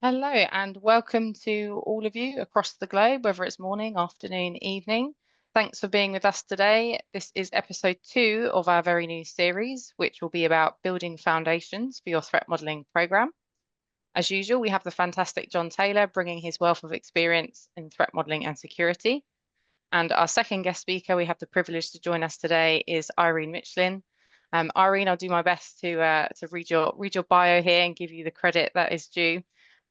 Hello and welcome to all of you across the globe, whether it's morning, afternoon, evening. Thanks for being with us today. This is episode 2 of our very new series, which will be about building foundations for your threat modeling program. As usual, we have the fantastic John Taylor bringing his wealth of experience in threat modeling and security. And our second guest speaker we have the privilege to join us today is Irene Michlin. Irene, I'll do my best to read your bio here and give you the credit that is due.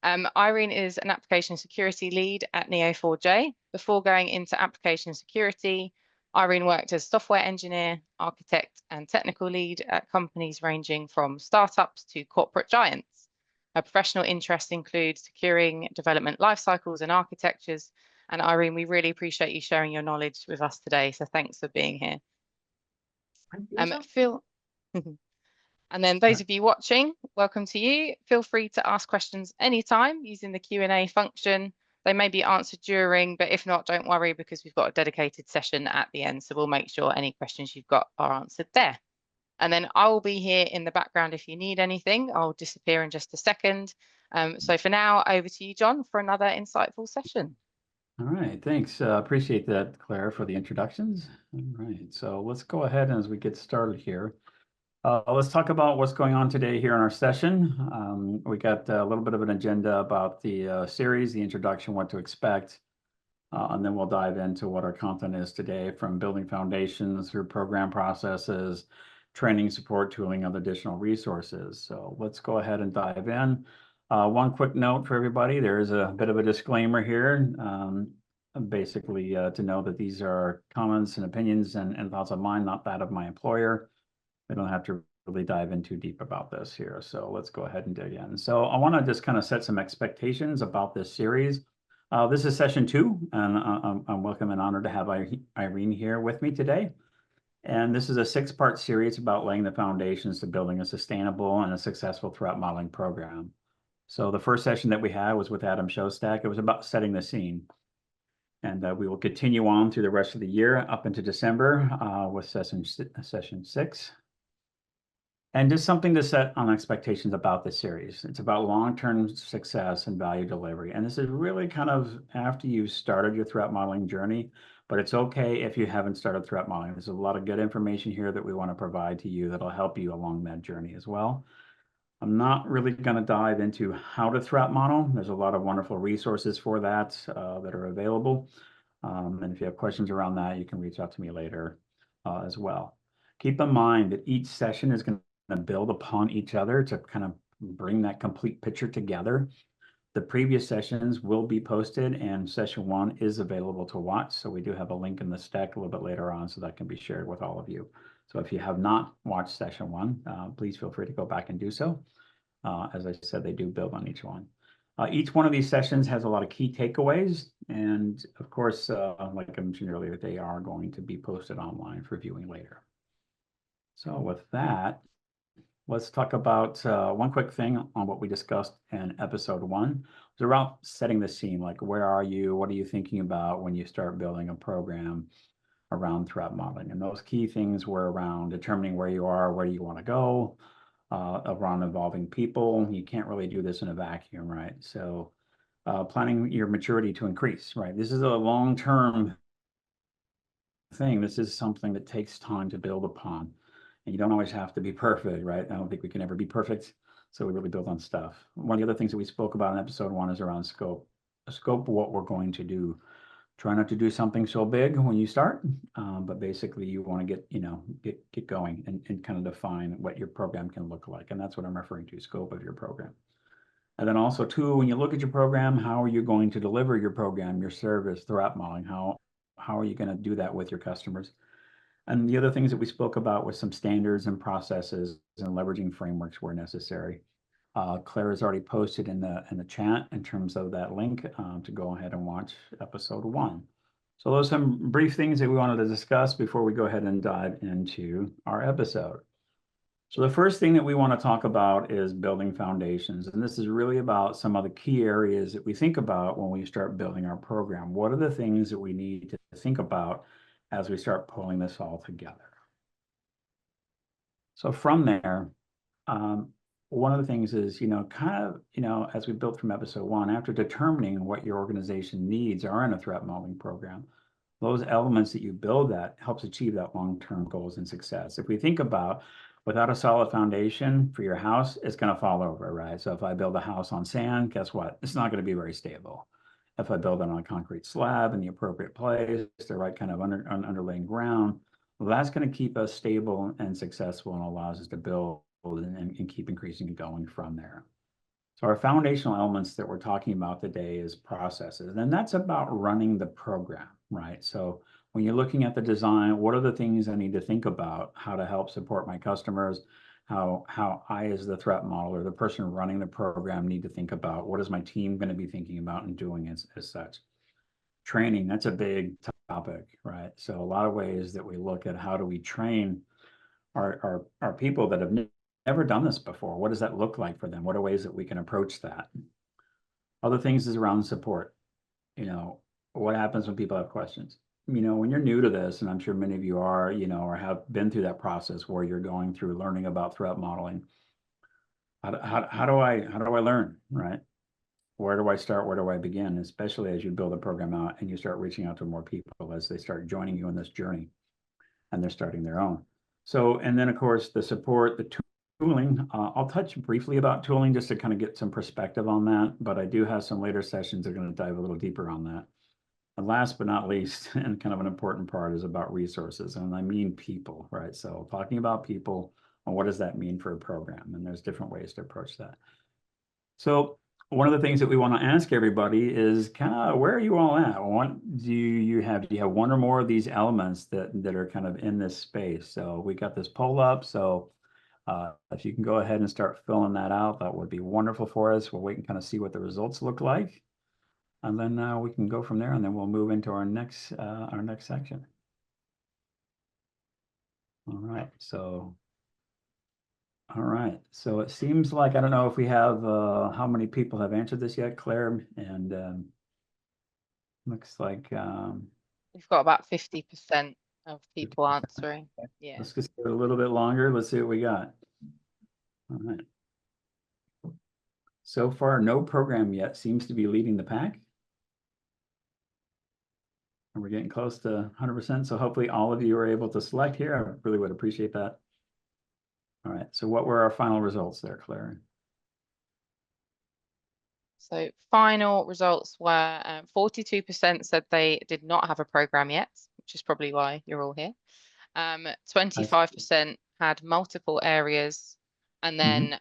Irene is an application security lead at Neo4j. Before going into application security, Irene worked as software engineer, architect, and technical lead at companies ranging from startups to corporate giants. Her professional interests include securing development lifecycles and architectures. And Irene, we really appreciate you sharing your knowledge with us today. So thanks for being here. Phil, and then those of you watching, welcome to you. Feel free to ask questions anytime using the Q&A function. They may be answered during, but if not, don't worry because we've got a dedicated session at the end. So we'll make sure any questions you've got are answered there. And then I will be here in the background if you need anything. I'll disappear in just a second. So for now, over to you, John, for another insightful session. All right, thanks. Appreciate that, Claire, for the introductions. All right, so let's go ahead and as we get started here. Let's talk about what's going on today here in our session. We got a little bit of an agenda about the series, the introduction, what to expect, and then we'll dive into what our content is today, from building foundations through program processes, training, support, tooling, other additional resources. So let's go ahead and dive in. One quick note for everybody, there's a bit of a disclaimer here, basically to know that these are comments and opinions and thoughts of mine, not that of my employer. We don't have to really dive in too deep about this here. So let's go ahead and dig in. So I want to just kind of set some expectations about this series. This is session 2, and I'm welcome and honored to have Irene here with me today. And this is a 6-part series about laying the foundations to building a sustainable and a successful threat modeling program. So the first session that we had was with Adam Shostak. It was about setting the scene. And we will continue on through the rest of the year up into December with session 6. And just something to set on expectations about this series. It's about long-term success and value delivery. And this is really kind of after you've started your threat modeling journey, but it's okay if you haven't started threat modeling. There's a lot of good information here that we want to provide to you that'll help you along that journey as well. I'm not really going to dive into how to threat model. There's a lot of wonderful resources for that that are available. And if you have questions around that, you can reach out to me later as well. Keep in mind that each session is going to build upon each other to kind of bring that complete picture together. The previous sessions will be posted and session 1 is available to watch. So we do have a link in the stack a little bit later on so that can be shared with all of you. So if you have not watched session 1, please feel free to go back and do so. As I said, they do build on each one. Each one of these sessions has a lot of key takeaways. And of course, like I mentioned earlier, they are going to be posted online for viewing later. So with that, let's talk about one quick thing on what we discussed in episode 1. It was around setting the scene, like where are you? What are you thinking about when you start building a program around threat modeling? And those key things were around determining where you are, where you want to go, around involving people. You can't really do this in a vacuum, right? So planning your maturity to increase, right? This is a long-term thing. This is something that takes time to build upon. And you don't always have to be perfect, right? I don't think we can ever be perfect. So we really build on stuff. One of the other things that we spoke about in episode 1 is around scope. A scope of what we're going to do. Try not to do something so big when you start, but basically you want to get going and kind of define what your program can look like. And that's what I'm referring to, scope of your program. And then also too, when you look at your program, how are you going to deliver your program, your service, threat modeling? How are you going to do that with your customers? And the other things that we spoke about was some standards and processes and leveraging frameworks where necessary. Claire has already posted in the chat in terms of that link to go ahead and watch episode 1. So those are some brief things that we wanted to discuss before we go ahead and dive into our episode. So the first thing that we want to talk about is building foundations. And this is really about some of the key areas that we think about when we start building our program. What are the things that we need to think about as we start pulling this all together? So from there, one of the things is, as we built from episode 1, after determining what your organization needs are in a threat modeling program, those elements that you build that helps achieve that long-term goals and success. If we think about without a solid foundation for your house, it's going to fall over, right? So if I build a house on sand, guess what? It's not going to be very stable. If I build it on a concrete slab in the appropriate place, the right kind of underlaying ground, well, that's going to keep us stable and successful and allows us to build and keep increasing and going from there. So our foundational elements that we're talking about today is processes, and that's about running the program, right? So when you're looking at the design, what are the things I need to think about, how to help support my customers, how I, as the threat modeler, the person running the program, need to think about what is my team going to be thinking about and doing as such. Training, that's a big topic, right? So a lot of ways that we look at how do we train our people that have never done this before. What does that look like for them? What are ways that we can approach that? Other things is around support. What happens when people have questions? When you're new to this, and I'm sure many of you are, or have been through that process where you're going through learning about threat modeling. How do I learn, right? Where do I start? Where do I begin? Especially as you build a program out and you start reaching out to more people as they start joining you in this journey and they're starting their own. So, and then of course, the support, the tooling, I'll touch briefly about tooling just to kind of get some perspective on that, but I do have some later sessions that are going to dive a little deeper on that. And last but not least, and kind of an important part, is about resources, and I mean people, right? So talking about people, and what does that mean for a program? And there's different ways to approach that. So one of the things that we want to ask everybody is kind of, where are you all at? Do you have one or more of these elements that are kind of in this space? So we got this poll up. So if you can go ahead and start filling that out, that would be wonderful for us. We'll wait and kind of see what the results look like. And then we can go from there, and then we'll move into our next section. All right. So it seems like, I don't know if we have how many people have answered this yet, Claire, and looks like We've got about 50% of people answering. Yeah. Let's just give it a little bit longer. Let's see what we got. All right. So far, no program yet seems to be leading the pack. And we're getting close to 100%. So hopefully all of you are able to select here. I really would appreciate that. All right. So what were our final results there, Claire? So final results were 42% said they did not have a program yet, which is probably why you're all here. 25% had multiple areas, and then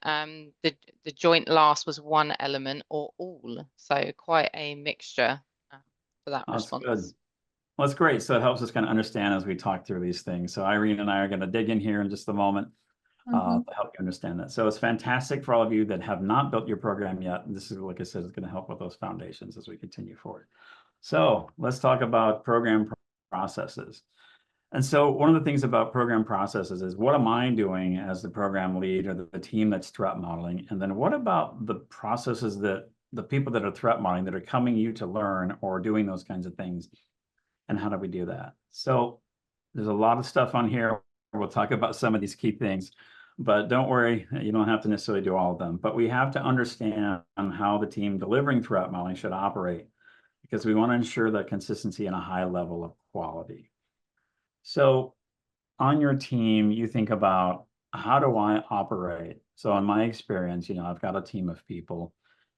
the joint last was one element or all. So quite a mixture for that response. Good. Well, that's great. So it helps us kind of understand as we talk through these things. So Irene and I are going to dig in here in just a moment to help you understand that. So it's fantastic for all of you that have not built your program yet. This is, like I said, is going to help with those foundations as we continue forward. So let's talk about program processes. And so one of the things about program processes is, what am I doing as the program lead or the team that's threat modeling? And then what about the processes that the people that are threat modeling that are coming you to learn or doing those kinds of things? And how do we do that? So there's a lot of stuff on here. We'll talk about some of these key things, but don't worry, you don't have to necessarily do all of them. But we have to understand how the team delivering threat modeling should operate, because we want to ensure that consistency and a high level of quality. So on your team, you think about, how do I operate? So in my experience, I've got a team of people,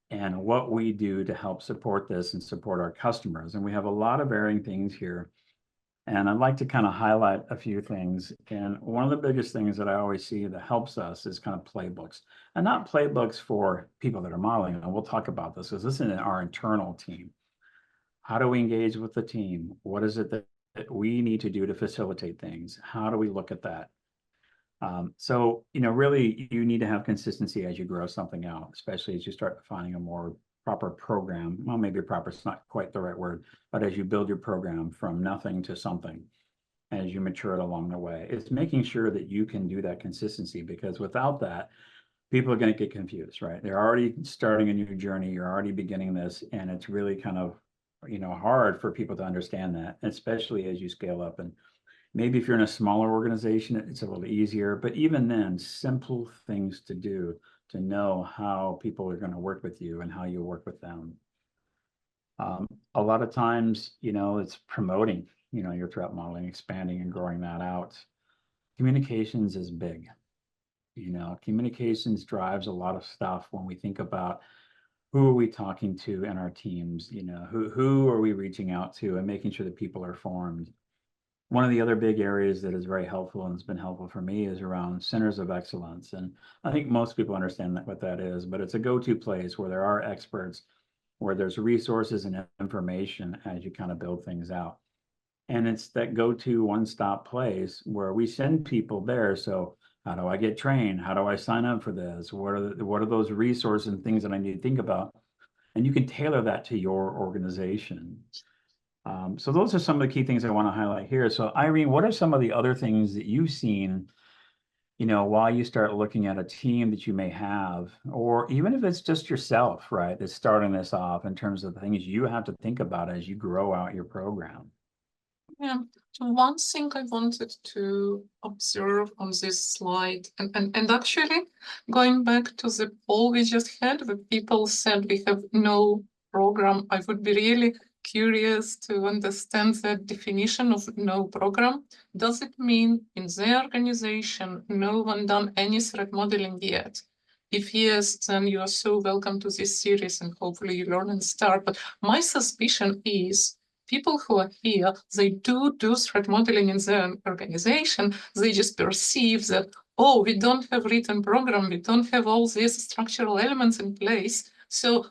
and what we do to help support this and support our customers. And we have a lot of varying things here. And I'd like to kind of highlight a few things. And one of the biggest things that I always see that helps us is kind of playbooks, and not playbooks for people that are modeling. And we'll talk about this, because this is our internal team. How do we engage with the team? What is it that we need to do to facilitate things? How do we look at that? So, really, you need to have consistency as you grow something out, especially as you start defining a more proper program. Well, maybe proper is not quite the right word, but as you build your program from nothing to something, as you mature it along the way, it's making sure that you can do that consistency, because without that, people are going to get confused, right? They're already starting a new journey. You're already beginning this, and it's really kind of, hard for people to understand that, especially as you scale up. And maybe if you're in a smaller organization, it's a little easier, but even then, simple things to do to know how people are going to work with you and how you work with them. A lot of times, it's promoting, your threat modeling, expanding and growing that out. Communications is big. Communications drives a lot of stuff when we think about who are we talking to in our teams, who are we reaching out to and making sure that people are formed. One of the other big areas that is very helpful and has been helpful for me is around centers of excellence. And I think most people understand what that is, but it's a go-to place where there are experts, where there's resources and information as you kind of build things out. And it's that go-to one-stop place where we send people there. So how do I get trained? How do I sign up for this? What are those resources and things that I need to think about? And you can tailor that to your organization. So those are some of the key things I want to highlight here. So Irene, what are some of the other things that you've seen, while you start looking at a team that you may have, or even if it's just yourself, right, that's starting this off in terms of the things you have to think about as you grow out your program? Yeah, so one thing I wanted to observe on this slide, and actually going back to the poll we just had, where people said we have no program, I would be really curious to understand the definition of no program. Does it mean in the organization no one done any threat modeling yet? If yes, then you are so welcome to this series and hopefully you learn and start. But my suspicion is people who are here, they do threat modeling in their organization. They just perceive that, oh, we don't have written program, we don't have all these structural elements in place. So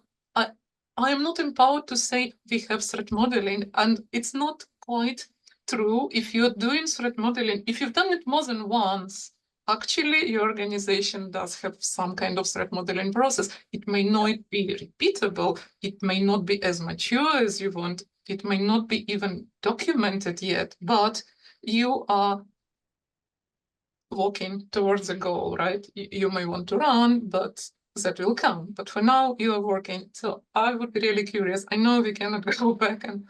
I am not empowered to say we have threat modeling, and it's not quite true. If you're doing threat modeling, if you've done it more than once, actually your organization does have some kind of threat modeling process. It may not be repeatable, it may not be as mature as you want, it may not be even documented yet, but you are walking towards the goal, right? You may want to run, but that will come. But for now, you are working. So I would be really curious. I know we cannot go back, and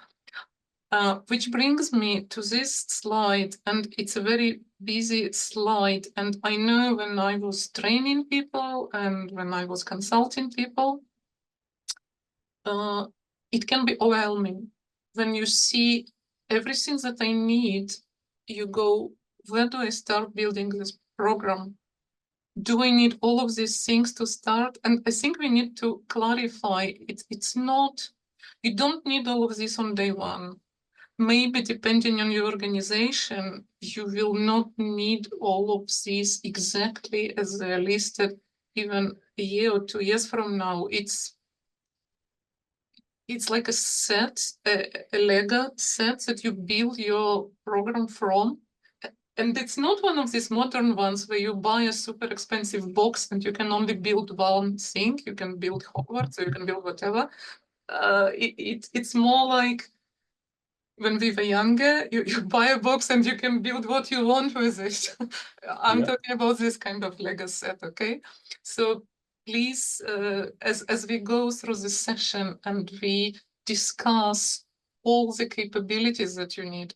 which brings me to this slide, and it's a very busy slide. And I know when I was training people and when I was consulting people, it can be overwhelming. When you see everything that I need, you go, where do I start building this program? Do I need all of these things to start? And I think we need to clarify, it's not, you don't need all of this on day one. Maybe depending on your organization, you will not need all of these exactly as they're listed even a year or 2 years from now. It's like a set, a Lego set that you build your program from. And it's not one of these modern ones where you buy a super expensive box and you can only build one thing. You can build Hogwarts or you can build whatever. It's more like when we were younger, you buy a box and you can build what you want with it. I'm talking about this kind of Lego set, okay? So please, as we go through this session and we discuss all the capabilities that you need,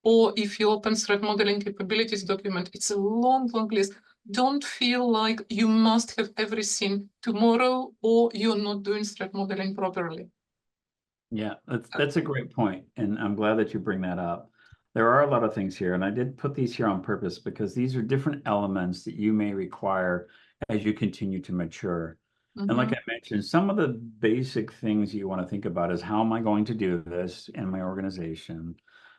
or if you open threat modeling capabilities document, it's a long, long list. Don't feel like you must have everything tomorrow or you're not doing threat modeling properly. Yeah, that's a great point, and I'm glad that you bring that up. There are a lot of things here, and I did put these here on purpose because these are different elements that you may require as you continue to mature. And like I mentioned, some of the basic things you want to think about is, how am I going to do this in my organization?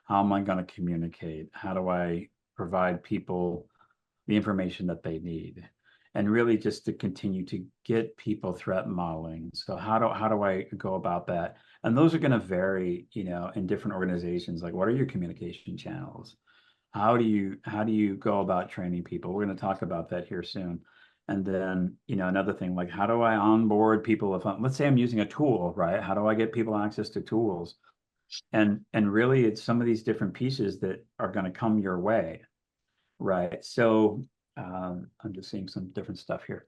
How am I going to communicate? How do I provide people the information that they need? And really just to continue to get people threat modeling. So how do I go about that? And those are going to vary, in different organizations. Like, what are your communication channels? How do you go about training people? We're going to talk about that here soon. And then, another thing, like, how do I onboard people? Let's say I'm using a tool, right? How do I get people access to tools? And really, it's some of these different pieces that are going to come your way, right? So I'm just seeing some different stuff here.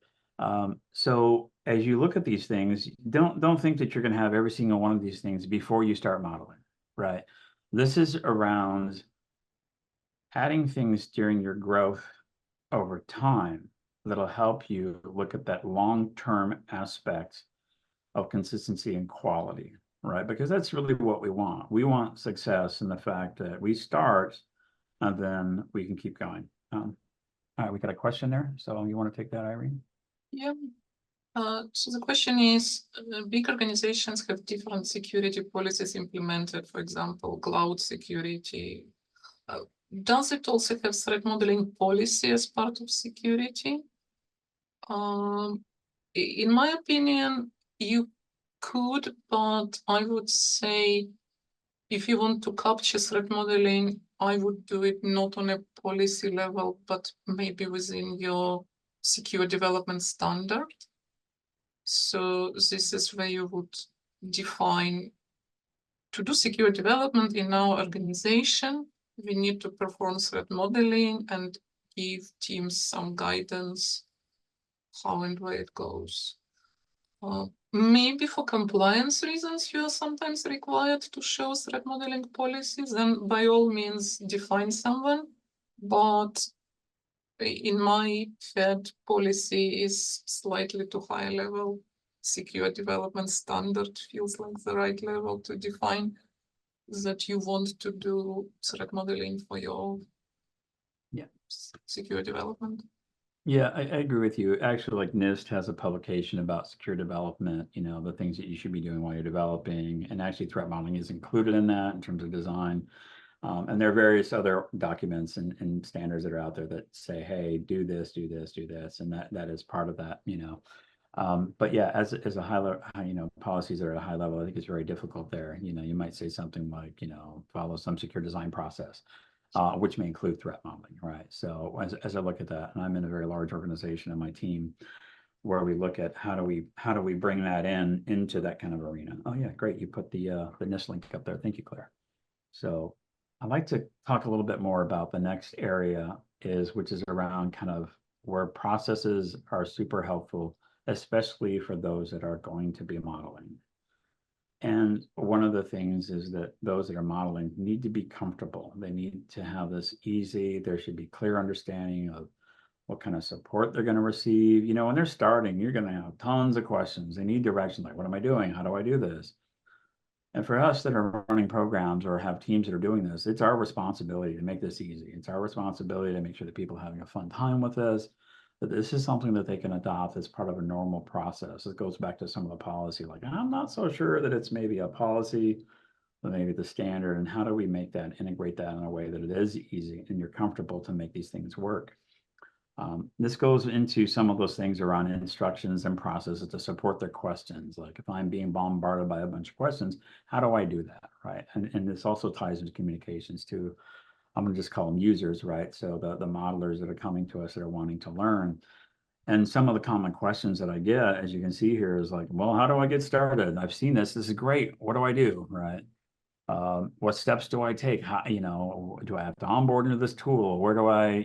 So as you look at these things, don't think that you're going to have every single one of these things before you start modeling, right? This is around adding things during your growth over time that'll help you look at that long-term aspect of consistency and quality, right? Because that's really what we want. We want success in the fact that we start and then we can keep going. All right, we got a question there. So you want to take that, Irene? Yeah. So the question is, big organizations have different security policies implemented, for example, cloud security. Does it also have threat modeling policy as part of security? In my opinion, you could, but I would say if you want to capture threat modeling, I would do it not on a policy level, but maybe within your secure development standard. So this is where you would define, to do secure development in our organization, we need to perform threat modeling and give teams some guidance how and where it goes. Maybe for compliance reasons, you are sometimes required to show threat modeling policies, then by all means define someone. But in my head, policy is slightly too high level. Secure development standard feels like the right level to define that you want to do threat modeling for your secure development. Yeah, I agree with you. Actually, like NIST has a publication about secure development, you know, the things that you should be doing while you're developing. And actually threat modeling is included in that in terms of design. And there are various other documents and standards that are out there that say, hey, do this, do this, do this. And that is part of that, you know. But yeah, as a high level, you know, policies that are at a high level, I think it's very difficult there. You know, you might say something like, you know, follow some secure design process. Which may include threat modeling, right? So as I look at that, and I'm in a very large organization on my team, where we look at how do we bring that into that kind of arena. Oh yeah, great, you put the NIST link up there. Thank you, Claire. So I'd like to talk a little bit more about the next area which is around kind of where processes are super helpful, especially for those that are going to be modeling. And one of the things is that those that are modeling need to be comfortable. They need to have this easy. There should be clear understanding of what kind of support they're going to receive. You know, when they're starting, you're going to have tons of questions. They need direction, like, what am I doing? How do I do this? And for us that are running programs or have teams that are doing this, it's our responsibility to make this easy. It's our responsibility to make sure that people are having a fun time with this, that this is something that they can adopt as part of a normal process. It goes back to some of the policy, like, I'm not so sure that it's maybe a policy, but maybe the standard, and how do we make that, integrate that in a way that it is easy and you're comfortable to make these things work. This goes into some of those things around instructions and processes to support their questions. Like if I'm being bombarded by a bunch of questions, how do I do that, right? And this also ties into communications too. I'm gonna just call them users, right? So the modelers that are coming to us that are wanting to learn. And some of the common questions that I get, as you can see here, is like, well, how do I get started? I've seen this is great. What do I do, right? What steps do I take? How, you know, do I have to onboard into this tool? Where do I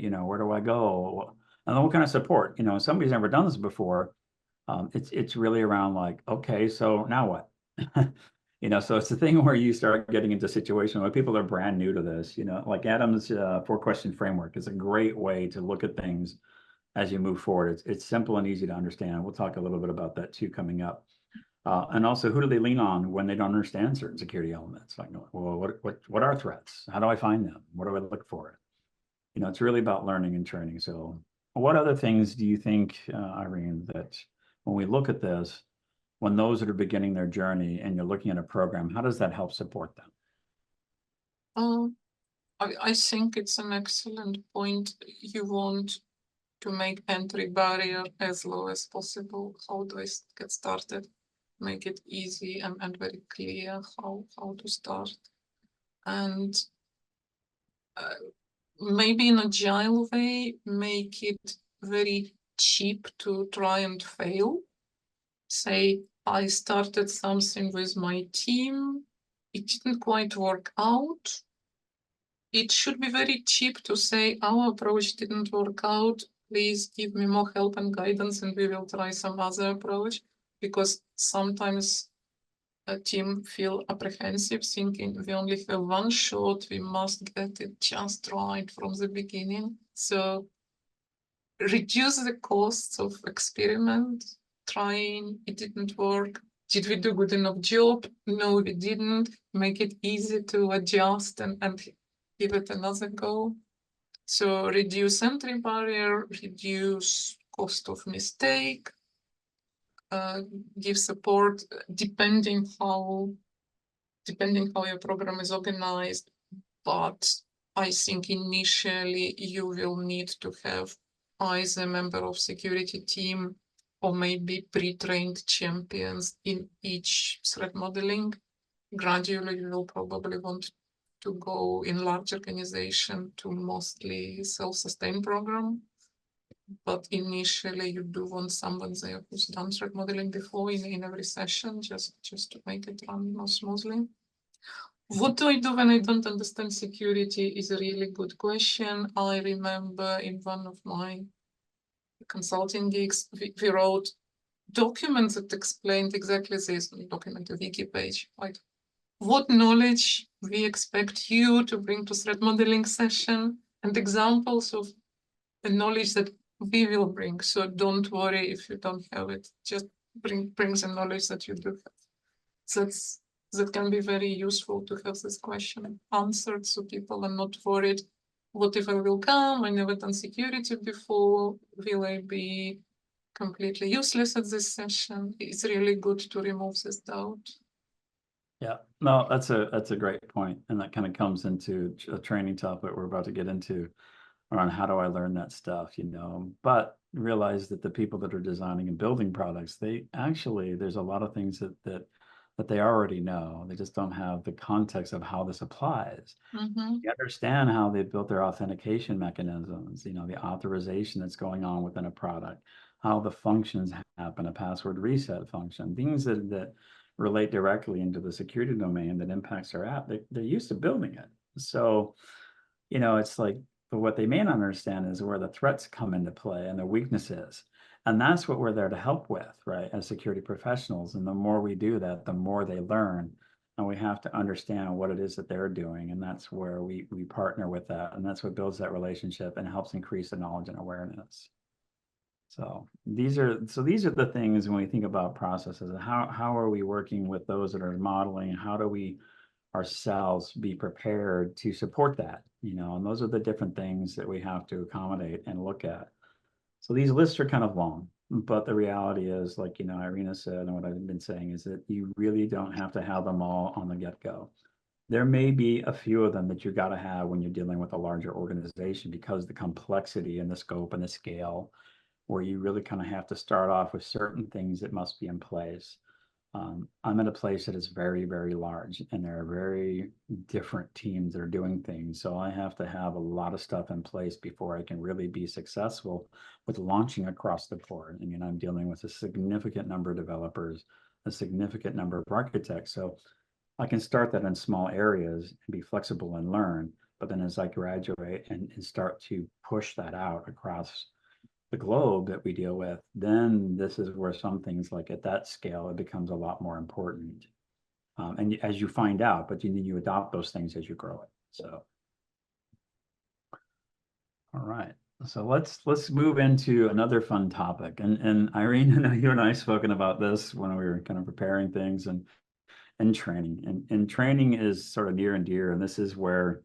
go? And then what kind of support? You know, somebody's never done this before. It's really around like, okay, so now what? You know, so it's the thing where you start getting into a situation where people are brand new to this. You know, like Adam's 4-question framework is a great way to look at things as you move forward. It's simple and easy to understand. We'll talk a little bit about that too coming up. And also, who do they lean on when they don't understand certain security elements? Like, well, what are threats? How do I find them? What do I look for? You know, it's really about learning and training. So what other things do you think, Irene, that when we look at this, when those that are beginning their journey and you're looking at a program, how does that help support them? I think it's an excellent point. You want to make entry barrier as low as possible. How do I get started? Make it easy and very clear how to start. And maybe in an agile way, make it very cheap to try and fail. Say, I started something with my team, it didn't quite work out. It should be very cheap to say, our approach didn't work out, please give me more help and guidance and we will try some other approach. Because sometimes a team feel apprehensive, thinking we only have one shot, we must get it just right from the beginning. So reduce the costs of experiment, trying, it didn't work. Did we do good enough job? No, we didn't. Make it easy to adjust and give it another go. So reduce entry barrier, reduce cost of mistake, give support depending how your program is organized. But I think initially you will need to have either a member of security team or maybe pre-trained champions in each threat modeling. Gradually, you will probably want to go in large organization to mostly self-sustained program. But initially, you do want someone there who's done threat modeling before in every session, just to make it run more smoothly. What do I do when I don't understand security is a really good question. I remember in one of my consulting gigs, we wrote documents that explained exactly this, document a wiki page, like what knowledge we expect you to bring to threat modeling session and examples of the knowledge that we will bring. So don't worry if you don't have it, just bring the knowledge that you do have. That can be very useful to have this question answered so people are not worried. What if I will come? I never done security before. Will I be completely useless at this session? It's really good to remove this doubt. Yeah, no, that's a great point, and that kind of comes into a training topic we're about to get into around how do I learn that stuff, you know. But realize that the people that are designing and building products, there's a lot of things that they already know. They just don't have the context of how this applies. Mm-hmm. You understand how they built their authentication mechanisms, you know, the authorization that's going on within a product, how the functions happen, a password reset function, things that relate directly into the security domain that impacts our app. They're used to building it. So, you know, it's like, but what they may not understand is where the threats come into play and the weaknesses. And that's what we're there to help with, right, as security professionals. And the more we do that, the more they learn. And we have to understand what it is that they're doing. And that's where we partner with that. And that's what builds that relationship and helps increase the knowledge and awareness. So these are the things when we think about processes. How are we working with those that are modeling? How do we ourselves be prepared to support that, you know? And those are the different things that we have to accommodate and look at. So these lists are kind of long, but the reality is, like, you know, Irina said, and what I've been saying is that you really don't have to have them all on the get-go. There may be a few of them that you got to have when you're dealing with a larger organization, because the complexity and the scope and the scale, where you really kind of have to start off with certain things that must be in place. I'm at a place that is very, very large, and there are very different teams that are doing things. So I have to have a lot of stuff in place before I can really be successful with launching across the board. I mean, I'm dealing with a significant number of developers, a significant number of architects. So I can start that in small areas and be flexible and learn. But then as I graduate and start to push that out across the globe that we deal with, then this is where some things, like at that scale, it becomes a lot more important. And as you find out, but you adopt those things as you grow it. So, all right. So let's move into another fun topic. And Irene, I know you and I have spoken about this when we were kind of preparing things and training. And training is sort of near and dear. And this is where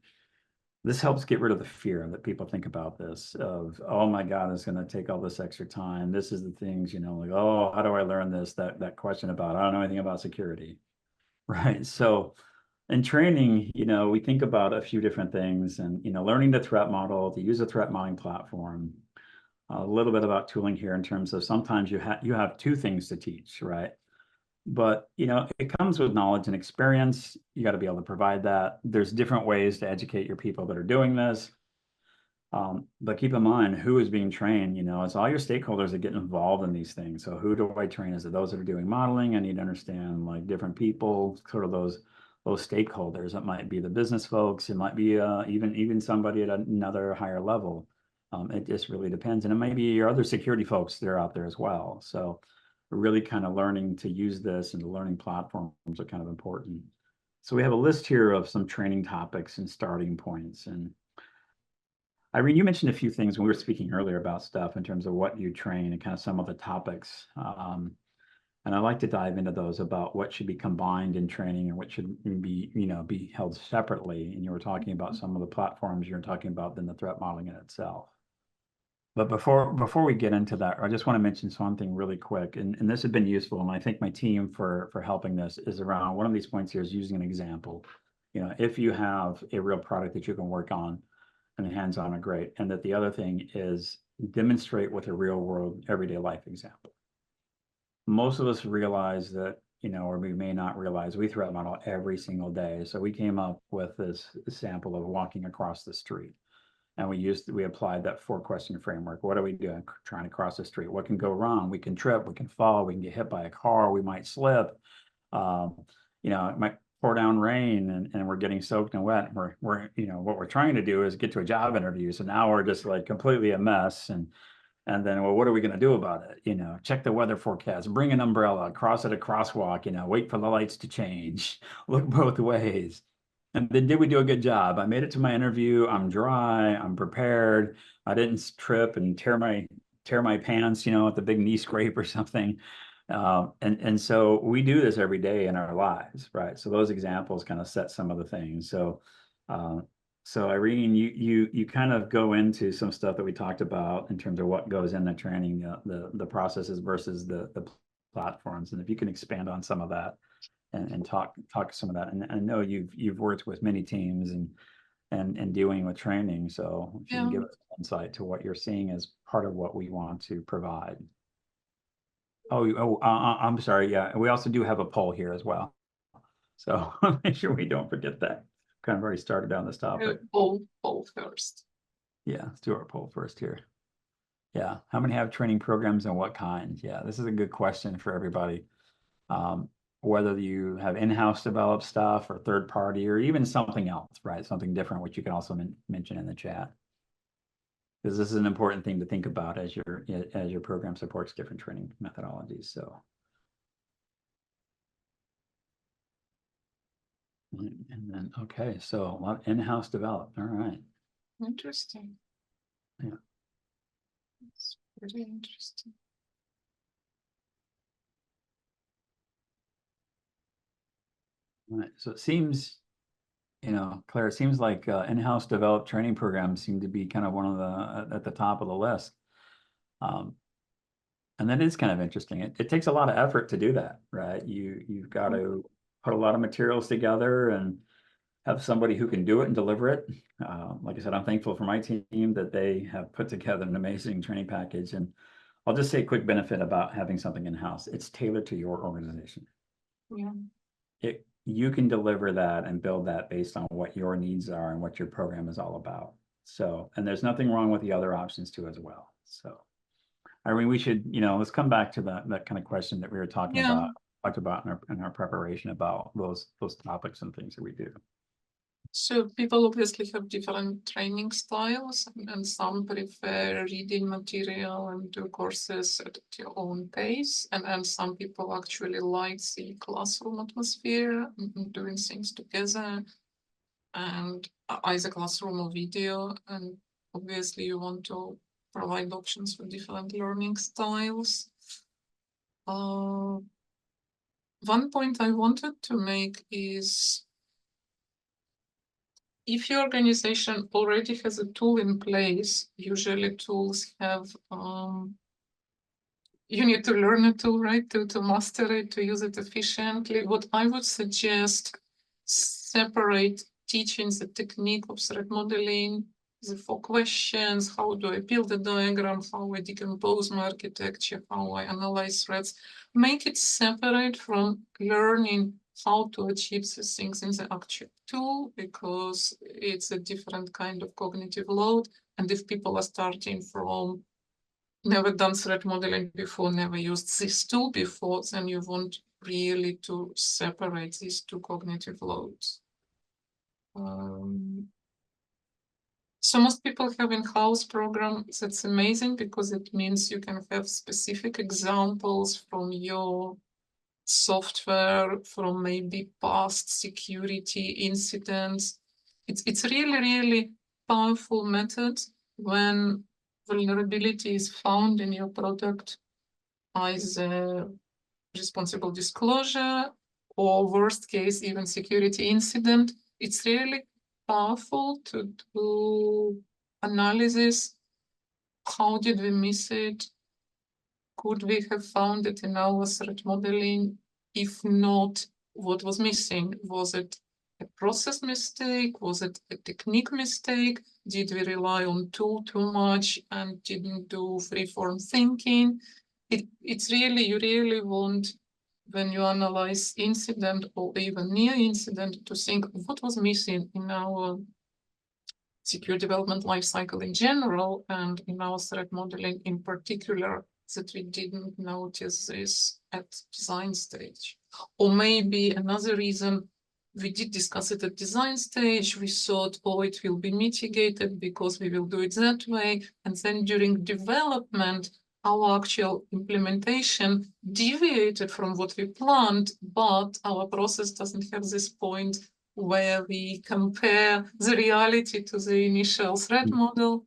this helps get rid of the fear that people think about this of, oh my God, it's going to take all this extra time. This is the things, you know, like, oh, how do I learn this? That question about, I don't know anything about security, right? So in training, you know, we think about a few different things, and, you know, learning the threat model, to use a threat modeling platform, a little bit about tooling here in terms of sometimes you have two things to teach, right? But, you know, it comes with knowledge and experience. You got to be able to provide that. There's different ways to educate your people that are doing this. But keep in mind who is being trained. You know, it's all your stakeholders that get involved in these things. So who do I train? Is it those that are doing modeling? I need to understand, like, different people, sort of those stakeholders. It might be the business folks. It might be even somebody at another higher level. It just really depends. And it might be your other security folks that are out there as well. So really kind of learning to use this, and the learning platforms are kind of important. So we have a list here of some training topics and starting points. And Irene, you mentioned a few things when we were speaking earlier about stuff in terms of what you train and kind of some of the topics. And I'd like to dive into those about what should be combined in training and what should be held separately. And you were talking about some of the platforms you're talking about than the threat modeling in itself. But before we get into that, I just want to mention something really quick, and this has been useful, and I thank my team for helping this, is around one of these points here is using an example. If you have a real product that you can work on and hands-on are great, and that the other thing is demonstrate with a real world everyday life example. Most of us realize that, or we may not realize, we threat model every single day. So we came up with this sample of walking across the street. And we applied that 4-question framework. What are we doing trying to cross the street? What can go wrong? We can trip, we can fall, we can get hit by a car, we might slip. It might pour down rain and we're getting soaked and wet. We're what we're trying to do is get to a job interview. So now we're just like completely a mess. And then, well, what are we going to do about it? Check the weather forecast, bring an umbrella, cross at a crosswalk, wait for the lights to change, look both ways. And then did we do a good job? I made it to my interview. I'm dry. I'm prepared. I didn't trip and tear my pants, at the big knee scrape or something. And so we do this every day in our lives, right? So those examples kind of set some of the things. So Irene, you kind of go into some stuff that we talked about in terms of what goes in the training, the processes versus the platforms, and if you can expand on some of that. And talk some of that. And I know you've worked with many teams and dealing with training. So if you can give us insight to what you're seeing as part of what we want to provide. I'm sorry. Yeah, we also do have a poll here as well. So make sure we don't forget that. Kind of already started down this topic. Poll first. Yeah, let's do our poll first here. Yeah, how many have training programs and what kind? Yeah, this is a good question for everybody. Whether you have in-house developed stuff or third party or even something else, right? Something different, which you can also mention in the chat. Because this is an important thing to think about as your program supports different training methodologies. So. And then, okay, so a lot in-house developed. All right. Interesting. Yeah. It's pretty interesting. Right. So it seems, Claire, it seems like in-house developed training programs seem to be kind of one of the at the top of the list. And that is kind of interesting. It takes a lot of effort to do that, right? You've got to put a lot of materials together and have somebody who can do it and deliver it. Like I said, I'm thankful for my team that they have put together an amazing training package. And I'll just say a quick benefit about having something in-house. It's tailored to your organization. Yeah. You can deliver that and build that based on what your needs are and what your program is all about. So, and there's nothing wrong with the other options too as well. So, Irene, we should, let's come back to that kind of question that we were talked about in our preparation about those topics and things that we do. So people obviously have different training styles, and some prefer reading material and do courses at your own pace, and some people actually like the classroom atmosphere and doing things together, and either classroom or video. And obviously you want to provide options for different learning styles. One point I wanted to make is, if your organization already has a tool in place, usually tools have, you need to learn a tool, right? To master it, to use it efficiently. What I would suggest, separate teaching the technique of threat modeling, the 4 questions, how do I build a diagram, how I decompose my architecture, how I analyze threats. Make it separate from learning how to achieve these things in the actual tool, because it's a different kind of cognitive load. And if people are starting from never done threat modeling before, never used this tool before, then you want really to separate these 2 cognitive loads. So most people have in-house program. That's amazing, because it means you can have specific examples from your software, from maybe past security incidents. It's really, really powerful method. when vulnerability is found in your product, either responsible disclosure or worst case, even security incident, it's really powerful to do analysis. How did we miss it? Could we have found it in our threat modeling? If not, what was missing? Was it a process mistake? Was it a technique mistake? Did we rely on tool too much and didn't do free-form thinking? It's really, you really want, when you analyze incident or even near incident, to think what was missing in our secure development lifecycle in general and in our threat modeling in particular, that we didn't notice this at design stage. Or maybe another reason, we did discuss it at design stage, we thought, oh, it will be mitigated because we will do it that way. And then during development, our actual implementation deviated from what we planned, but our process doesn't have this point where we compare the reality to the initial threat model.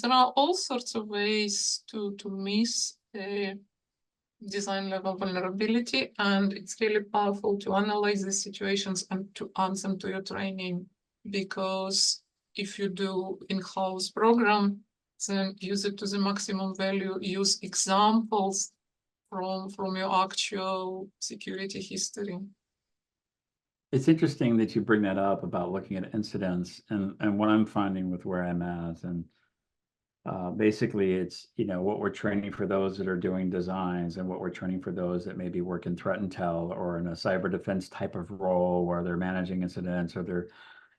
There are all sorts of ways to miss a design level vulnerability, and it's really powerful to analyze these situations and to add them to your training, because if you do in-house program, then use it to the maximum value, use examples from your actual security history. It's interesting that you bring that up about looking at incidents and what I'm finding with where I'm at. And basically it's, what we're training for those that are doing designs and what we're training for those that maybe work in threat intel or in a cyber defense type of role where they're managing incidents or they're,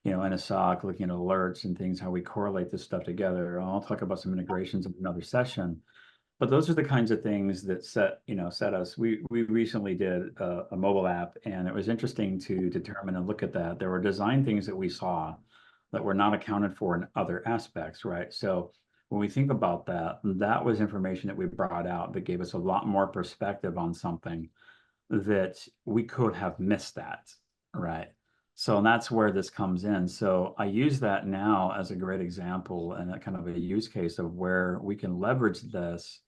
in a SOC looking at alerts and things, how we correlate this stuff together. I'll talk about some integrations in another session. But those are the kinds of things that set us. We recently did a mobile app, and it was interesting to determine and look at that. There were design things that we saw that were not accounted for in other aspects, right? So when we think about that, that was information that we brought out that gave us a lot more perspective on something that we could have missed that, right? So that's where this comes in. So I use that now as a great example and a kind of a use case of where we can leverage this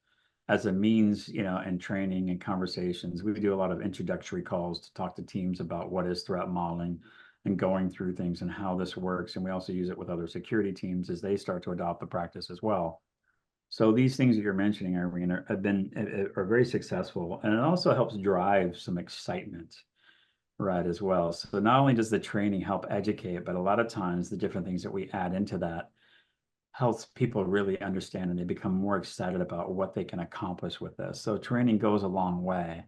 as a means, in training and conversations. We do a lot of introductory calls to talk to teams about what is threat modeling and going through things and how this works. And we also use it with other security teams as they start to adopt the practice as well. So these things that you're mentioning, Irene, are very successful, and it also helps drive some excitement, right, as well. So not only does the training help educate, but a lot of times the different things that we add into that helps people really understand, and they become more excited about what they can accomplish with this. So training goes a long way,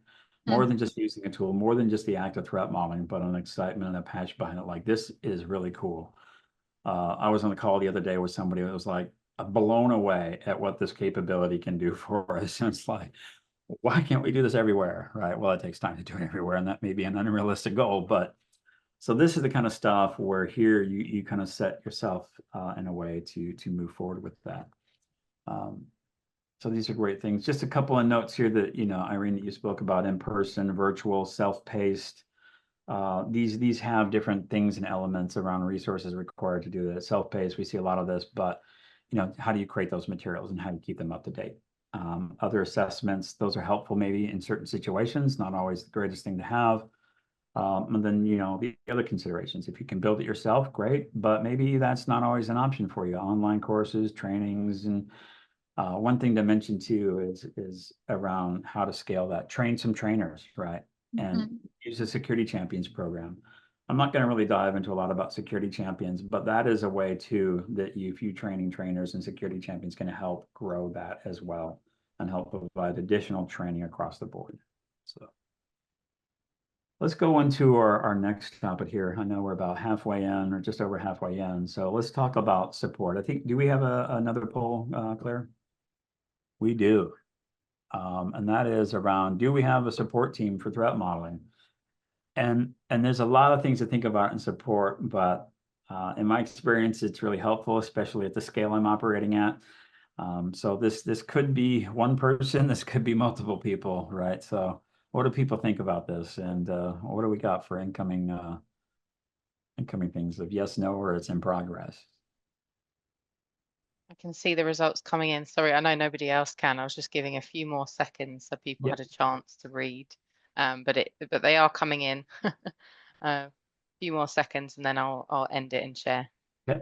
more than just using a tool, more than just the act of threat modeling, but an excitement and a passion behind it. Like, this is really cool. I was on the call the other day with somebody that was like blown away at what this capability can do for us. And it's like, why can't we do this everywhere, right? Well, it takes time to do it everywhere, and that may be an unrealistic goal, but so this is the kind of stuff where here you kind of set yourself in a way to move forward with that. So these are great things. Just a couple of notes here that, Irene, that you spoke about: in person, virtual, self-paced. These have different things and elements around resources required to do that. Self-paced, we see a lot of this, but how do you create those materials and how do you keep them up to date? Other assessments, those are helpful maybe in certain situations, not always the greatest thing to have. And then, the other considerations, if you can build it yourself, great, but maybe that's not always an option for you. Online courses, trainings, and one thing to mention too is around how to scale that. Train some trainers, right? And use the Security Champions program. I'm not going to really dive into a lot about Security Champions, but that is a way too that if you training trainers and Security Champions can help grow that as well and help provide additional training across the board. So let's go into our next topic here. I know we're about halfway in, or just over halfway in. So let's talk about support. I think, do we have another poll, Claire? We do. And that is around, do we have a support team for threat modeling? And there's a lot of things to think about in support, but in my experience, it's really helpful, especially at the scale I'm operating at. So this could be one person, this could be multiple people, right? So what do people think about this? And what do we got for incoming things of yes, no, or it's in progress? I can see the results coming in. Sorry, I know nobody else can. I was just giving a few more seconds so people Yep. had a chance to read. But they are coming in. A few more seconds and then I'll end it and share. Okay.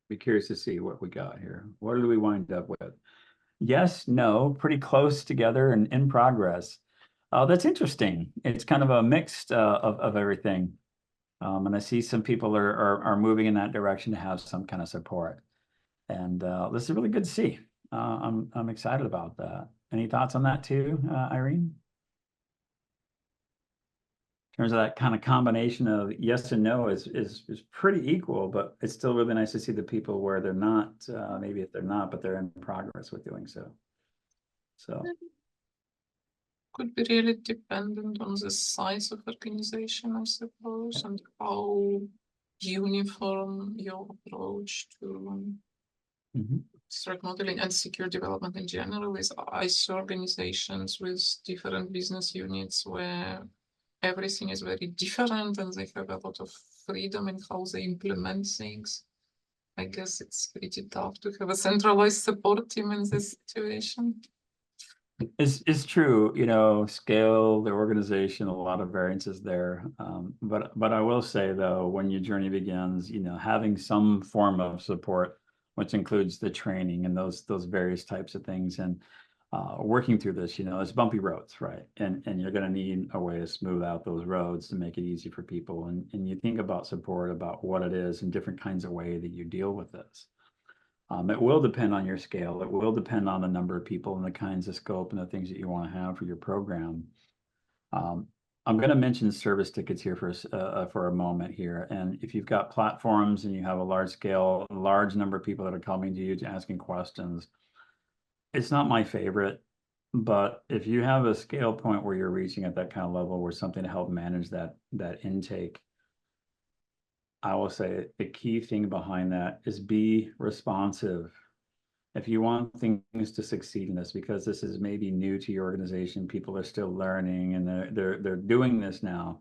Be curious to see what we got here. What do we wind up with? Yes, no, pretty close together and in progress. That's interesting. It's kind of a mix of everything. And I see some people are moving in that direction to have some kind of support. And this is really good to see. I'm excited about that. Any thoughts on that too, Irene? In terms of that kind of combination of yes and no is pretty equal, but it's still really nice to see the people where they're not, maybe if they're not, but they're in progress with doing so. So could be really dependent on the size of organization, I suppose, and how uniform your approach to threat modeling and secure development in general is. I saw organizations with different business units where everything is very different and they have a lot of freedom in how they implement things. I guess it's pretty tough to have a centralized support team in this situation. It's true, you know, scale, the organization, a lot of variances there. But I will say though, when your journey begins, you know, having some form of support, which includes the training and those various types of things, and working through this, you know, it's bumpy roads, right? And you're going to need a way to smooth out those roads to make it easy for people. And you think about support, about what it is, and different kinds of way that you deal with this. It will depend on your scale. It will depend on the number of people and the kinds of scope and the things that you want to have for your program. I'm going to mention service tickets here for a moment here. And if you've got platforms and you have a large scale, large number of people that are coming to you to asking questions, it's not my favorite. But if you have a scale point where you're reaching at that kind of level where something to help manage that intake, I will say the key thing behind that is be responsive. If you want things to succeed in this, because this is maybe new to your organization, people are still learning and they're doing this now,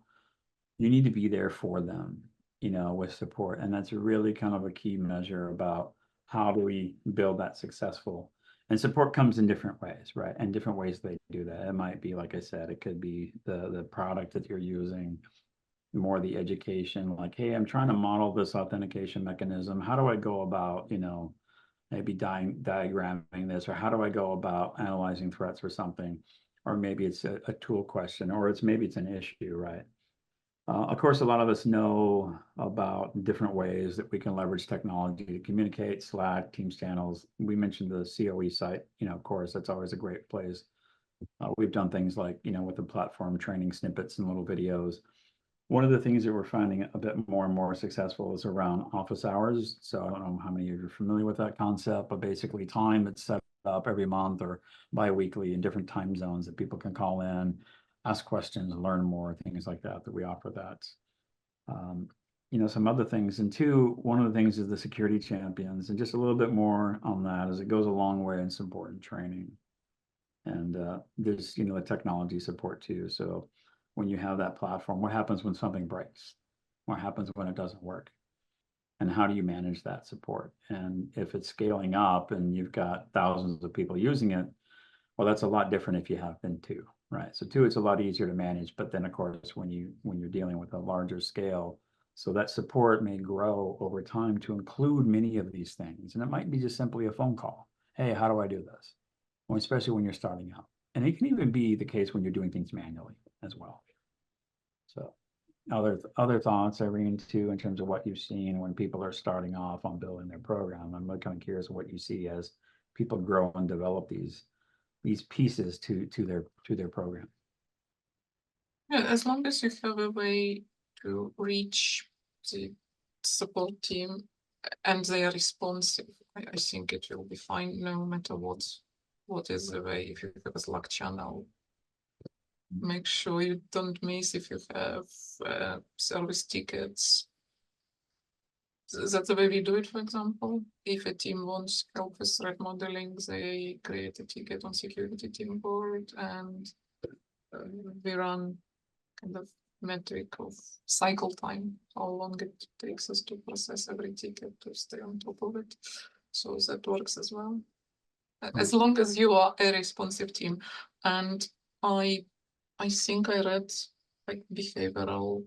you need to be there for them, you know, with support. And that's really kind of a key measure about how do we build that successful. And support comes in different ways, right? And different ways they do that. It might be, like I said, it could be the product that you're using, more the education, like, hey, I'm trying to model this authentication mechanism. How do I go about, you know, maybe diagramming this, or how do I go about analyzing threats for something? Or maybe it's a tool question, or maybe it's an issue, right? Of course, a lot of us know about different ways that we can leverage technology to communicate, Slack, Teams channels. We mentioned the COE site, you know, of course, that's always a great place. We've done things like, you know, with the platform training snippets and little videos. One of the things that we're finding a bit more and more successful is around office hours. So I don't know how many of you are familiar with that concept, but basically time it's set up every month or bi-weekly in different time zones that people can call in, ask questions, learn more, things like that we offer that. You know, some other things. And two, one of the things is the security champions, and just a little bit more on that as it goes a long way in support and training. And there's, you know, the technology support too. So when you have that platform, what happens when something breaks? What happens when it doesn't work? And how do you manage that support? And if it's scaling up and you've got thousands of people using it, well, that's a lot different if you have been two, right? So two, it's a lot easier to manage. But then of course, when you're dealing with a larger scale, so that support may grow over time to include many of these things. And it might be just simply a phone call. Hey, how do I do this? Well, especially when you're starting out. And it can even be the case when you're doing things manually as well. So other thoughts, Irene, too, in terms of what you've seen when people are starting off on building their program. I'm kind of curious what you see as people grow and develop these pieces to their program. Yeah, as long as you have a way to reach the support team and they are responsive, I think it will be fine no matter what is the way. If you have a Slack channel, make sure you don't miss. If you have service tickets, that's the way we do it. For example, if a team wants help with threat modeling, they create a ticket on security team board, and we run kind of metric of cycle time, how long it takes us to process every ticket to stay on top of it. So that works as well. As long as you are a responsive team. And I think I read like behavioral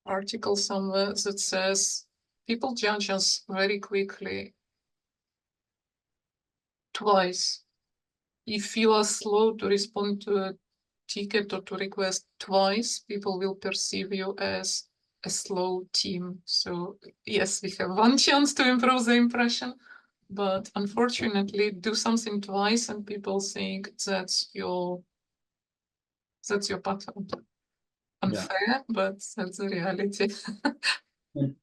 article somewhere that says people judge us very quickly twice. If you are slow to respond to a ticket or to request twice, people will perceive you as a slow team. So yes, we have one chance to improve the impression, but unfortunately do something twice and people think that's your pattern. Unfair, but that's the reality.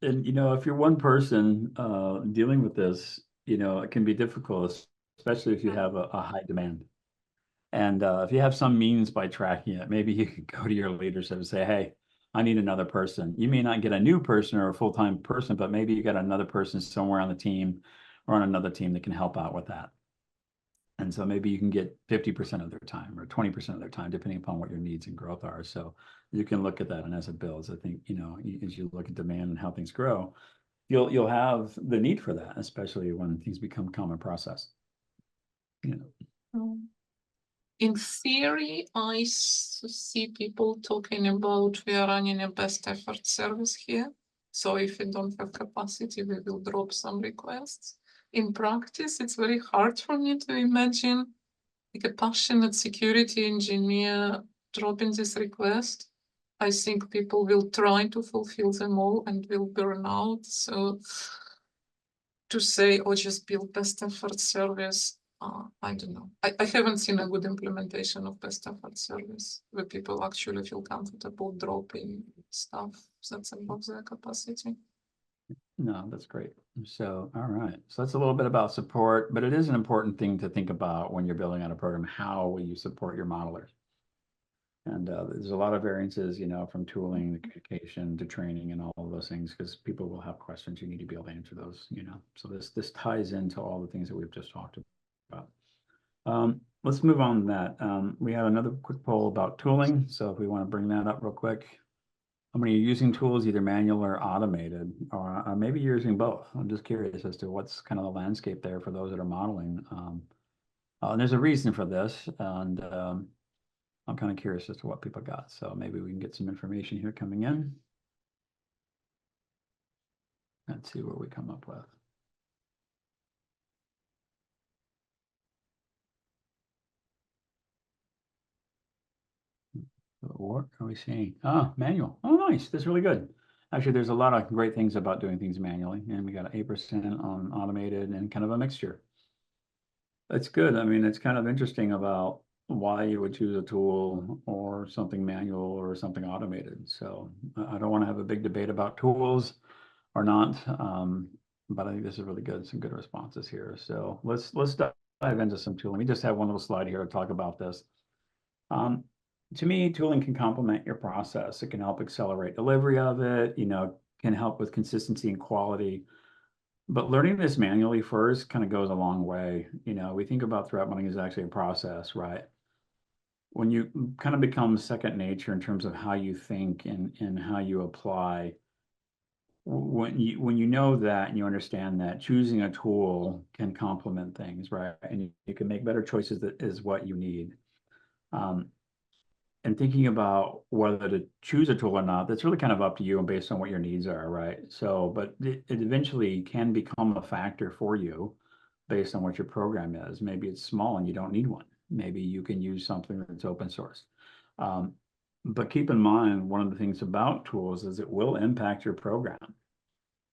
And you know, if you're one person dealing with this, you know, it can be difficult, especially if you have a high demand. And if you have some means by tracking it, maybe you could go to your leadership and say, hey, I need another person. You may not get a new person or a full-time person, but maybe you got another person somewhere on the team or on another team that can help out with that. And so maybe you can get 50% of their time or 20% of their time, depending upon what your needs and growth are. So you can look at that, and as it builds, I think, you know, as you look at demand and how things grow, you'll have the need for that, especially when things become common process. You know. In theory, I see people talking about we are running a best effort service here. So if we don't have capacity, we will drop some requests. In practice, it's very hard for me to imagine like a passionate security engineer dropping this request. I think people will try to fulfill them all and will burn out. So to say, oh, just build best effort service, I don't know. I haven't seen a good implementation of best effort service where people actually feel comfortable dropping stuff that's above their capacity. No, that's great. So, all right. So that's a little bit about support, but it is an important thing to think about when you're building out a program. How will you support your modelers? And there's a lot of variances, you know, from tooling to communication to training and all of those things, because people will have questions. You need to be able to answer those, you know. So this ties into all the things that we've just talked about. Let's move on to that. We have another quick poll about tooling. So if we want to bring that up real quick. How many are using tools, either manual or automated, or maybe you're using both? I'm just curious as to what's kind of the landscape there for those that are modeling. And there's a reason for this, and I'm kind of curious as to what people got. So maybe we can get some information here coming in. Let's see what we come up with. What are we seeing? Ah, manual. Oh, nice. That's really good. Actually, there's a lot of great things about doing things manually, and we got 8% on automated and kind of a mixture. That's good. I mean, it's kind of interesting about why you would choose a tool or something manual or something automated. So I don't want to have a big debate about tools or not, but I think this is really good. Some good responses here. So let's dive into some tooling. We just have one little slide here to talk about this. To me, tooling can complement your process. It can help accelerate delivery of it, you know, can help with consistency and quality. But learning this manually first kind of goes a long way. You know, we think about threat modeling as actually a process, right? When you kind of become second nature in terms of how you think and how you apply, when you know that and you understand that choosing a tool can complement things, right? And you can make better choices, that is what you need. And thinking about whether to choose a tool or not, that's really kind of up to you and based on what your needs are, right? So, but it eventually can become a factor for you based on what your program is. Maybe it's small and you don't need one. Maybe you can use something that's open source. But keep in mind, one of the things about tools is it will impact your program.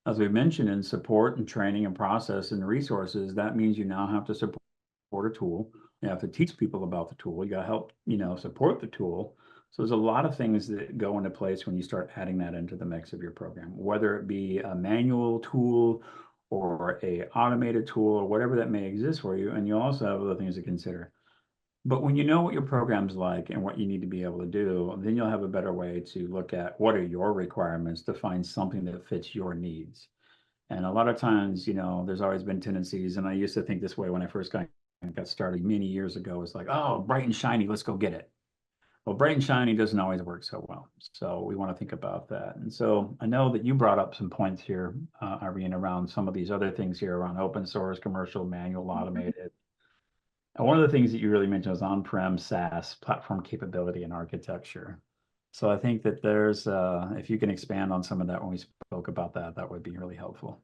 As we mentioned in support and training and process and resources, that means you now have to support a tool. You have to teach people about the tool. You got to help, you know, support the tool. So there's a lot of things that go into place when you start adding that into the mix of your program, whether it be a manual tool or a automated tool or whatever that may exist for you. And you also have other things to consider. But when you know what your program's like and what you need to be able to do, then you'll have a better way to look at what are your requirements to find something that fits your needs. And a lot of times, you know, there's always been tendencies, and I used to think this way when I first got started many years ago. It's like, oh, bright and shiny, let's go get it. Well, bright and shiny doesn't always work so well. So we want to think about that. And so I know that you brought up some points here, Irene, around some of these other things here around open source, commercial, manual, automated. And one of the things that you really mentioned was on-prem SaaS, platform capability and architecture. So I think that there's, if you can expand on some of that when we spoke about that, that would be really helpful.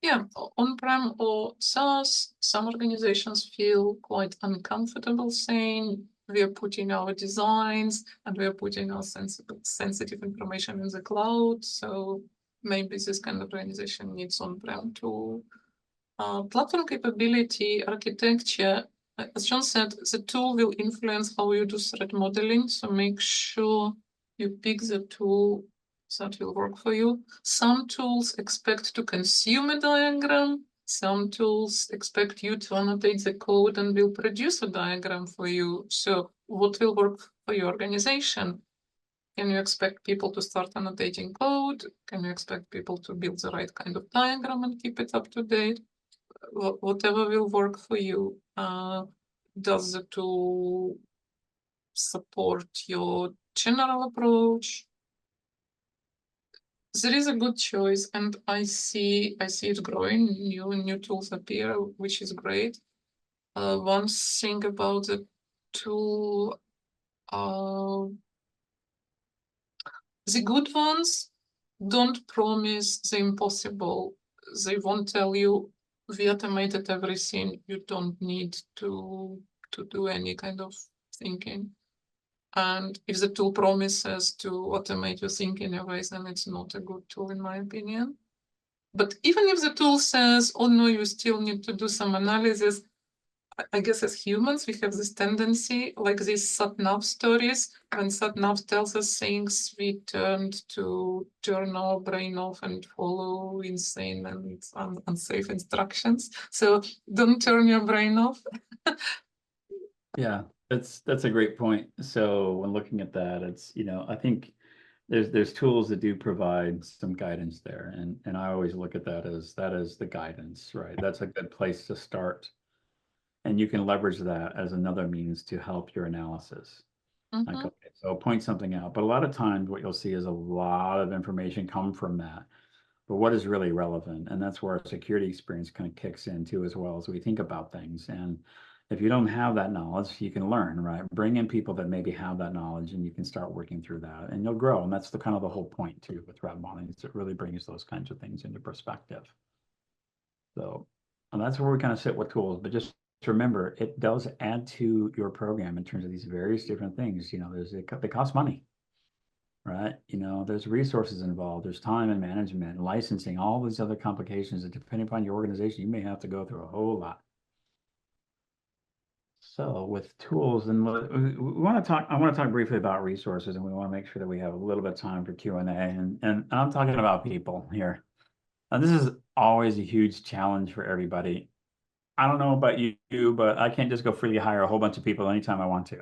Yeah, on-prem or SaaS, some organizations feel quite uncomfortable saying we are putting our designs and we are putting our sensitive information in the cloud. So maybe this kind of organization needs on-prem tool. Platform capability architecture, as John said, the tool will influence how you do threat modeling. So make sure you pick the tool that will work for you. Some tools expect to consume a diagram. Some tools expect you to annotate the code and will produce a diagram for you. So what will work for your organization? Can you expect people to start annotating code? Can you expect people to build the right kind of diagram and keep it up to date? Whatever will work for you. Does the tool support your general approach? There is a good choice, and I see it growing. New tools appear, which is great. One thing about the tool, the good ones don't promise the impossible. They won't tell you we automated everything. You don't need to do any kind of thinking. And if the tool promises to automate your thinking ways, then it's not a good tool, in my opinion. But even if the tool says, oh no, you still need to do some analysis, I guess as humans, we have this tendency, like these sat-nav stories. When sat-nav tells us things, we tend to turn our brain off and follow insane and unsafe instructions. So don't turn your brain off. Yeah, that's a great point. So when looking at that, it's, I think there's tools that do provide some guidance there. And I always look at that as the guidance, right? That's a good place to start. And you can leverage that as another means to help your analysis. Like, okay, so point something out. But a lot of times what you'll see is a lot of information come from that. But what is really relevant? And that's where our security experience kind of kicks in too, as well as we think about things. And if you don't have that knowledge, you can learn, right? Bring in people that maybe have that knowledge and you can start working through that and you'll grow. And that's the kind of the whole point too with threat modeling, is it really brings those kinds of things into perspective. So, and that's where we kind of sit with tools, but just remember, it does add to your program in terms of these various different things. They cost money, right? There's resources involved, there's time and management, licensing, all these other complications that depending upon your organization, you may have to go through a whole lot. So with tools, and I want to talk briefly about resources, and we want to make sure that we have a little bit of time for Q&A. And I'm talking about people here. And this is always a huge challenge for everybody. I don't know about you, but I can't just go freely hire a whole bunch of people anytime I want to.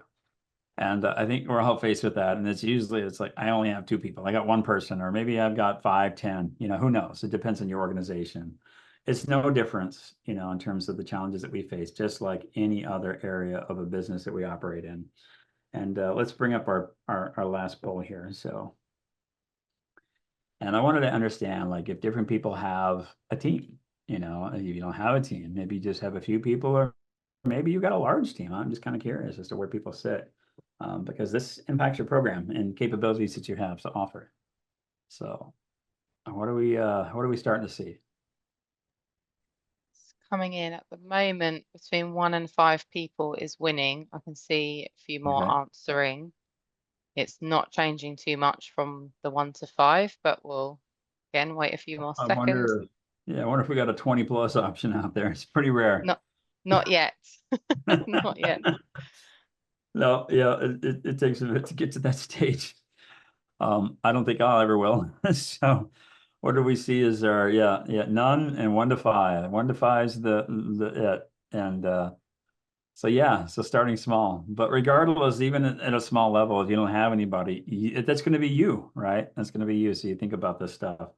And I think we're all faced with that. And it's like, I only have 2 people. I got 1 person, or maybe I've got 5, 10, who knows? It depends on your organization. It's no difference, in terms of the challenges that we face, just like any other area of a business that we operate in. And let's bring up our last poll here. So, and I wanted to understand, like, if different people have a team, if you don't have a team, maybe you just have a few people, or maybe you got a large team. I'm just kind of curious as to where people sit, because this impacts your program and capabilities that you have to offer. So what are we starting to see? Coming in at the moment between 1 and 5 people is winning. I can see a few more answering. It's not changing too much from the 1 to 5, but we'll again wait a few more seconds. I wonder if we got a 20+ option out there. It's pretty rare. Not yet. Not yet. No, yeah, it takes a bit to get to that stage. I don't think I'll ever will. So what do we see is none and 1 to 5. 1 to 5 is the it. And so starting small. But regardless, even at a small level, if you don't have anybody, that's going to be you, right? That's going to be you. So you think about this stuff.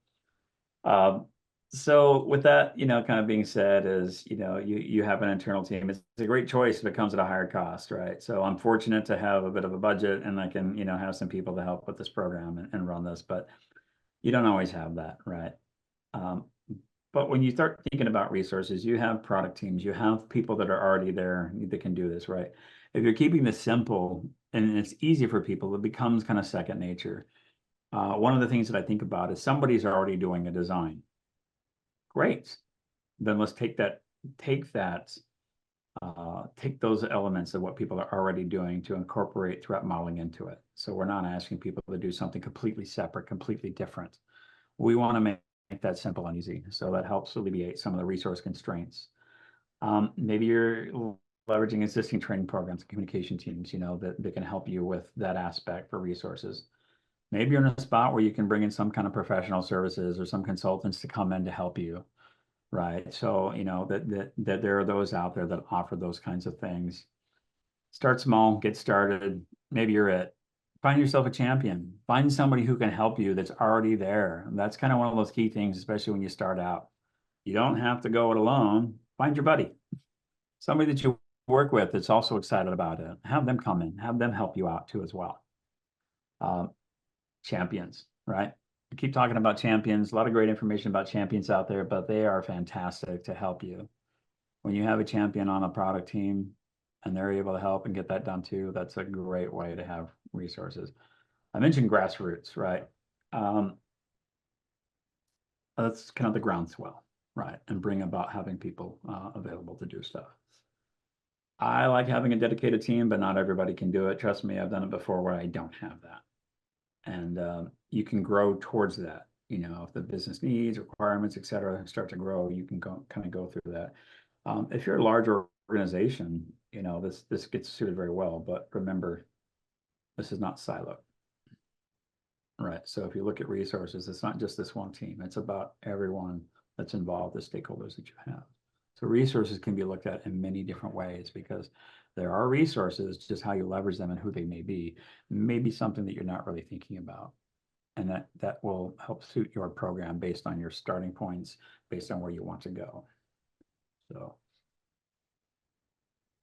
So with that, kind of being said is, you have an internal team. It's a great choice if it comes at a higher cost, right? So I'm fortunate to have a bit of a budget and I can, have some people to help with this program and run this, but you don't always have that, right? But when you start thinking about resources, you have product teams, you have people that are already there that can do this, right? If you're keeping this simple and it's easy for people, it becomes kind of second nature. One of the things that I think about is somebody's already doing a design. Great. Then let's take those elements of what people are already doing to incorporate threat modeling into it. So we're not asking people to do something completely separate, completely different. We want to make that simple and easy. So that helps alleviate some of the resource constraints. Maybe you're leveraging existing training programs and communication teams, that can help you with that aspect for resources. Maybe you're in a spot where you can bring in some kind of professional services or some consultants to come in to help you, right? So, that there are those out there that offer those kinds of things. Start small, get started. Maybe you're it. Find yourself a champion. Find somebody who can help you that's already there. And that's kind of one of those key things, especially when you start out. You don't have to go it alone. Find your buddy, somebody that you work with that's also excited about it. Have them come in, have them help you out too as well. Champions, right? We keep talking about champions, a lot of great information about champions out there, but they are fantastic to help you. When you have a champion on a product team and they're able to help and get that done too, that's a great way to have resources. I mentioned grassroots, right? That's kind of the groundswell, right? And bring about having people available to do stuff. I like having a dedicated team, but not everybody can do it. Trust me, I've done it before where I don't have that. And you can grow towards that. If the business needs, requirements, et cetera, start to grow, you can kind of go through that. If you're a larger organization, this gets suited very well. But remember, this is not siloed, right? So if you look at resources, it's not just this one team. It's about everyone that's involved, the stakeholders that you have. So resources can be looked at in many different ways because there are resources, just how you leverage them and who they may be something that you're not really thinking about. And that will help suit your program based on your starting points, based on where you want to go. So,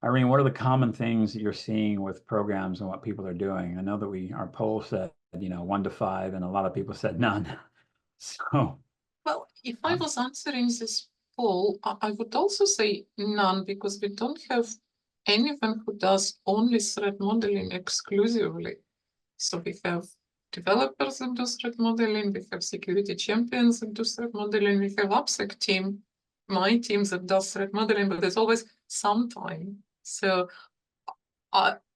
Irene, what are the common things that you're seeing with programs and what people are doing? I know that our poll said, 1 to 5, and a lot of people said none. So, well, if I was answering this poll, I would also say none, because we don't have anyone who does only threat modeling exclusively. So we have developers that do threat modeling, we have security champions that do threat modeling, we have AppSec team, my team that does threat modeling, but there's always some time. So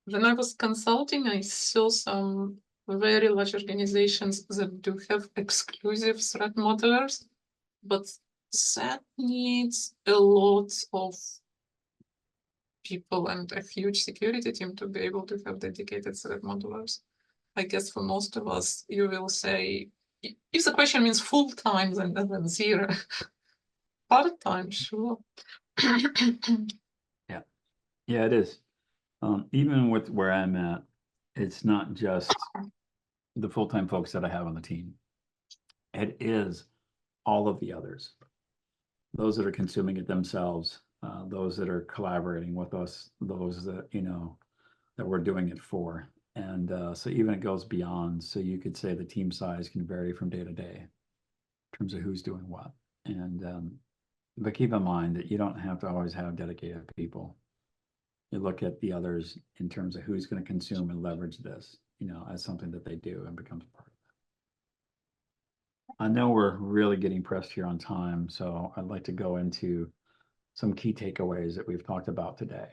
when I was consulting, I saw some very large organizations that do have exclusive threat modelers, but that needs a lot of people and a huge security team to be able to have dedicated threat modelers. I guess for most of us, you will say, if the question means full-time, then 0. Part-time, sure. yeah, it is. Even with where I'm at, it's not just the full-time folks that I have on the team. It is all of the others, those that are consuming it themselves, those that are collaborating with us, those that, that we're doing it for. And so even it goes beyond. So you could say the team size can vary from day to day in terms of who's doing what. And but keep in mind that you don't have to always have dedicated people. You look at the others in terms of who's going to consume and leverage this, as something that they do and becomes part of it. I know we're really getting pressed here on time, so I'd like to go into some key takeaways that we've talked about today.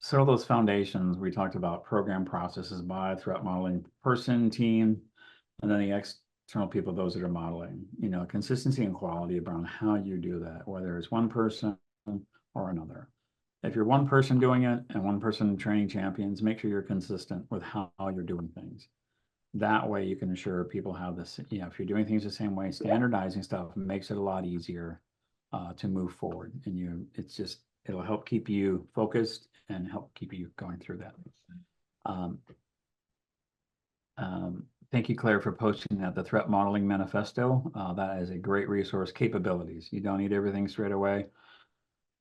So those foundations, we talked about program processes by threat modeling person, team, and then the external people, those that are modeling, consistency and quality around how you do that, whether it's one person or another. If you're one person doing it and one person training champions, make sure you're consistent with how you're doing things. That way you can ensure people have this, if you're doing things the same way, standardizing stuff makes it a lot easier to move forward. And it'll help keep you focused and help keep you going through that. thank you, Claire, for posting that. The Threat Modeling Manifesto, that is a great resource. Capabilities. You don't need everything straight away.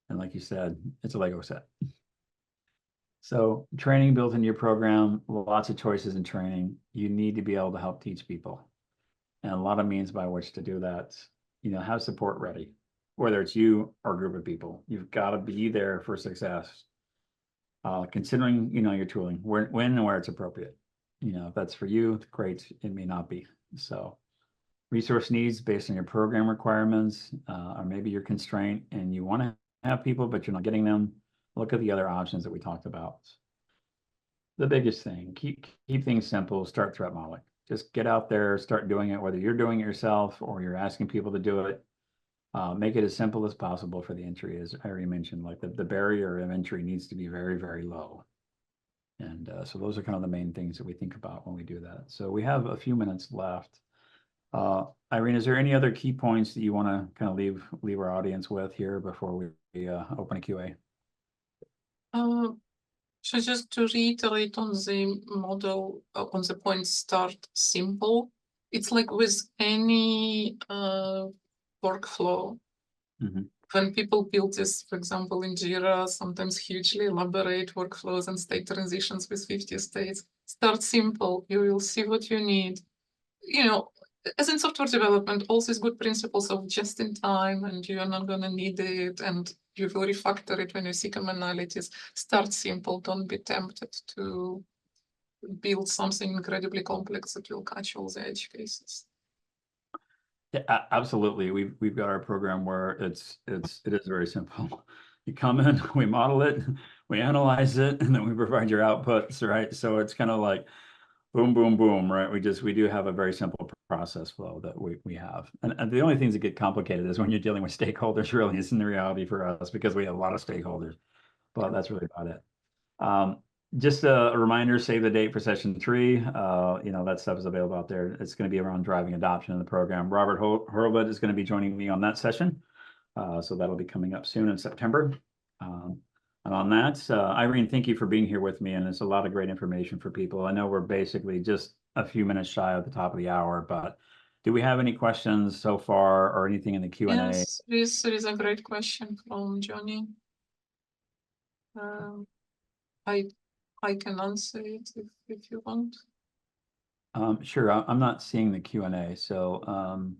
And like you said, it's a Lego set. So training built into your program, lots of choices in training. You need to be able to help teach people. And a lot of means by which to do that. Have support ready, whether it's you or a group of people. You've got to be there for success. Considering, your tooling, when and where it's appropriate. If that's for you, great. It may not be. So resource needs based on your program requirements, or maybe your constraint and you want to have people, but you're not getting them. Look at the other options that we talked about. The biggest thing, keep things simple, start threat modeling. Just get out there, start doing it, whether you're doing it yourself or you're asking people to do it. Make it as simple as possible for the entry, as Irene mentioned, like the barrier of entry needs to be very, very low. And so those are kind of the main things that we think about when we do that. So we have a few minutes left. Irene, is there any other key points that you want to kind of leave our audience with here before we open a QA? So just to reiterate on the model, on the point start simple, it's like with any workflow. When people build this, for example, in Jira, sometimes hugely elaborate workflows and state transitions with 50 states, start simple, you will see what you need. As in software development, all these good principles of just in time and you're not going to need it and you will refactor it when you see commonalities. Start simple, don't be tempted to build something incredibly complex that will catch all the edge cases. Yeah, absolutely. We've got our program where it is very simple. You come in, we model it, we analyze it, and then we provide your outputs, right? So it's kind of like boom, boom, boom, right? We do have a very simple process flow that we have. And the only things that get complicated is when you're dealing with stakeholders, really isn't the reality for us because we have a lot of stakeholders, but that's really about it. Just a reminder, save the date for session 3. That stuff is available out there. It's going to be around driving adoption in the program. Robert Horowitz is going to be joining me on that session. So that'll be coming up soon in September. And on that, Irene, thank you for being here with me. And it's a lot of great information for people. I know we're basically just a few minutes shy of the top of the hour, but do we have any questions so far or anything in the Q&A? Yes, there is a great question from Johnny. I can answer it if you want. Sure, I'm not seeing the Q&A, so...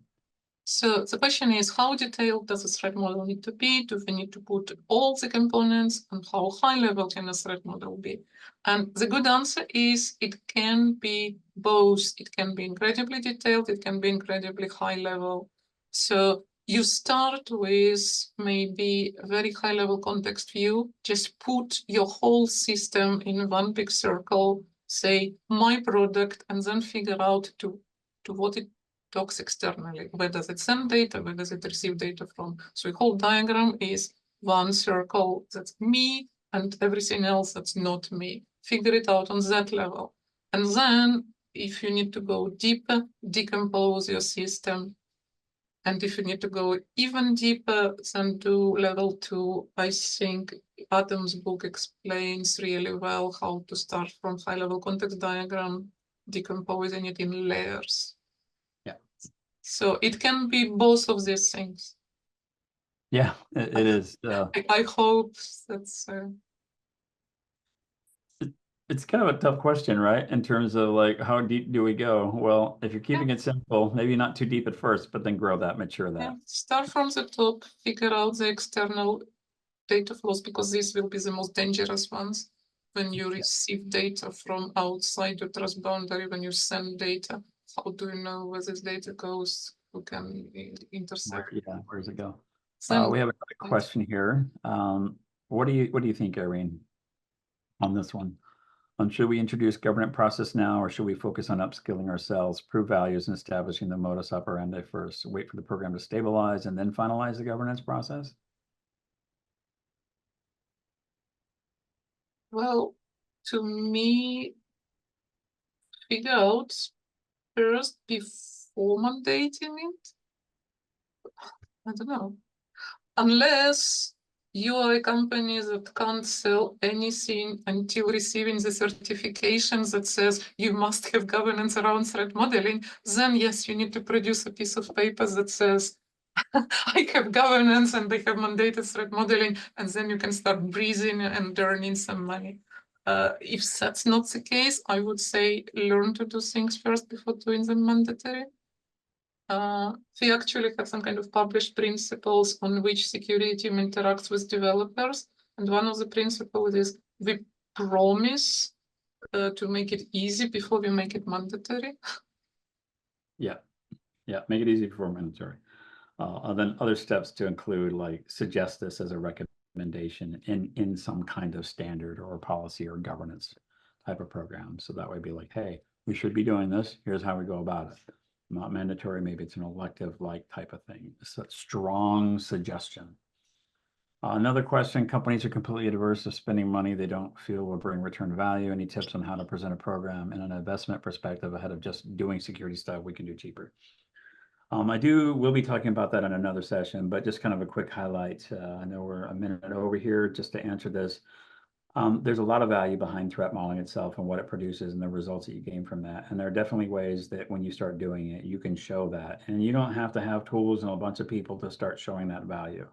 So the question is, how detailed does a threat model need to be? Do we need to put all the components, and how high level can a threat model be? And the good answer is it can be both. It can be incredibly detailed, it can be incredibly high level. So you start with maybe a very high level context view, just put your whole system in one big circle, say my product, and then figure out to what it talks externally. Where does it send data? Where does it receive data from? So the whole diagram is one circle that's me and everything else that's not me. Figure it out on that level. And then if you need to go deeper, decompose your system. And if you need to go even deeper, then do level 2. I think Adam's book explains really well how to start from high-level context diagram, decomposing it in layers. So it can be both of these things. Yeah, it is. I hope that's... It's kind of a tough question, right? In terms of like, how deep do we go? Well, if you're keeping it simple, maybe not too deep at first, but then grow that, mature that. Yeah. Start from the top, figure out the external data flows, because these will be the most dangerous ones. When you receive data from outside your trust boundary, when you send data, how do you know where this data goes? Who can intercept? Where does it go? Then, we have a question here. What do you think, Irene, on this one? Should we introduce governance process now, or should we focus on upskilling ourselves, prove values, and establishing the modus operandi first? Wait for the program to stabilize and then finalize the governance process? well, to me, figure out first before mandating it. I don't know. Unless you are a company that can't sell anything until receiving the certification that says you must have governance around threat modeling, then yes, you need to produce a piece of paper that says, I have governance and I have mandated threat modeling, and then you can start breathing and earning some money. If that's not the case, I would say learn to do things first before doing them mandatory. We actually have some kind of published principles on which security team interacts with developers. And one of the principles is we promise to make it easy before we make it mandatory. Yeah, make it easy before mandatory. And then other steps to include, like, suggest this as a recommendation in some kind of standard or policy or governance type of program. So that way be like, hey, we should be doing this. Here's how we go about it. Not mandatory, maybe it's an elective like type of thing. It's a strong suggestion. Another question, companies are completely adverse to spending money they don't feel will bring return value. Any tips on how to present a program in an investment perspective ahead of just doing security stuff we can do cheaper? We'll be talking about that in another session, but just kind of a quick highlight. I know we're a minute over here just to answer this. There's a lot of value behind threat modeling itself and what it produces and the results that you gain from that. And there are definitely ways that when you start doing it, you can show that. And you don't have to have tools and a bunch of people to start showing that value.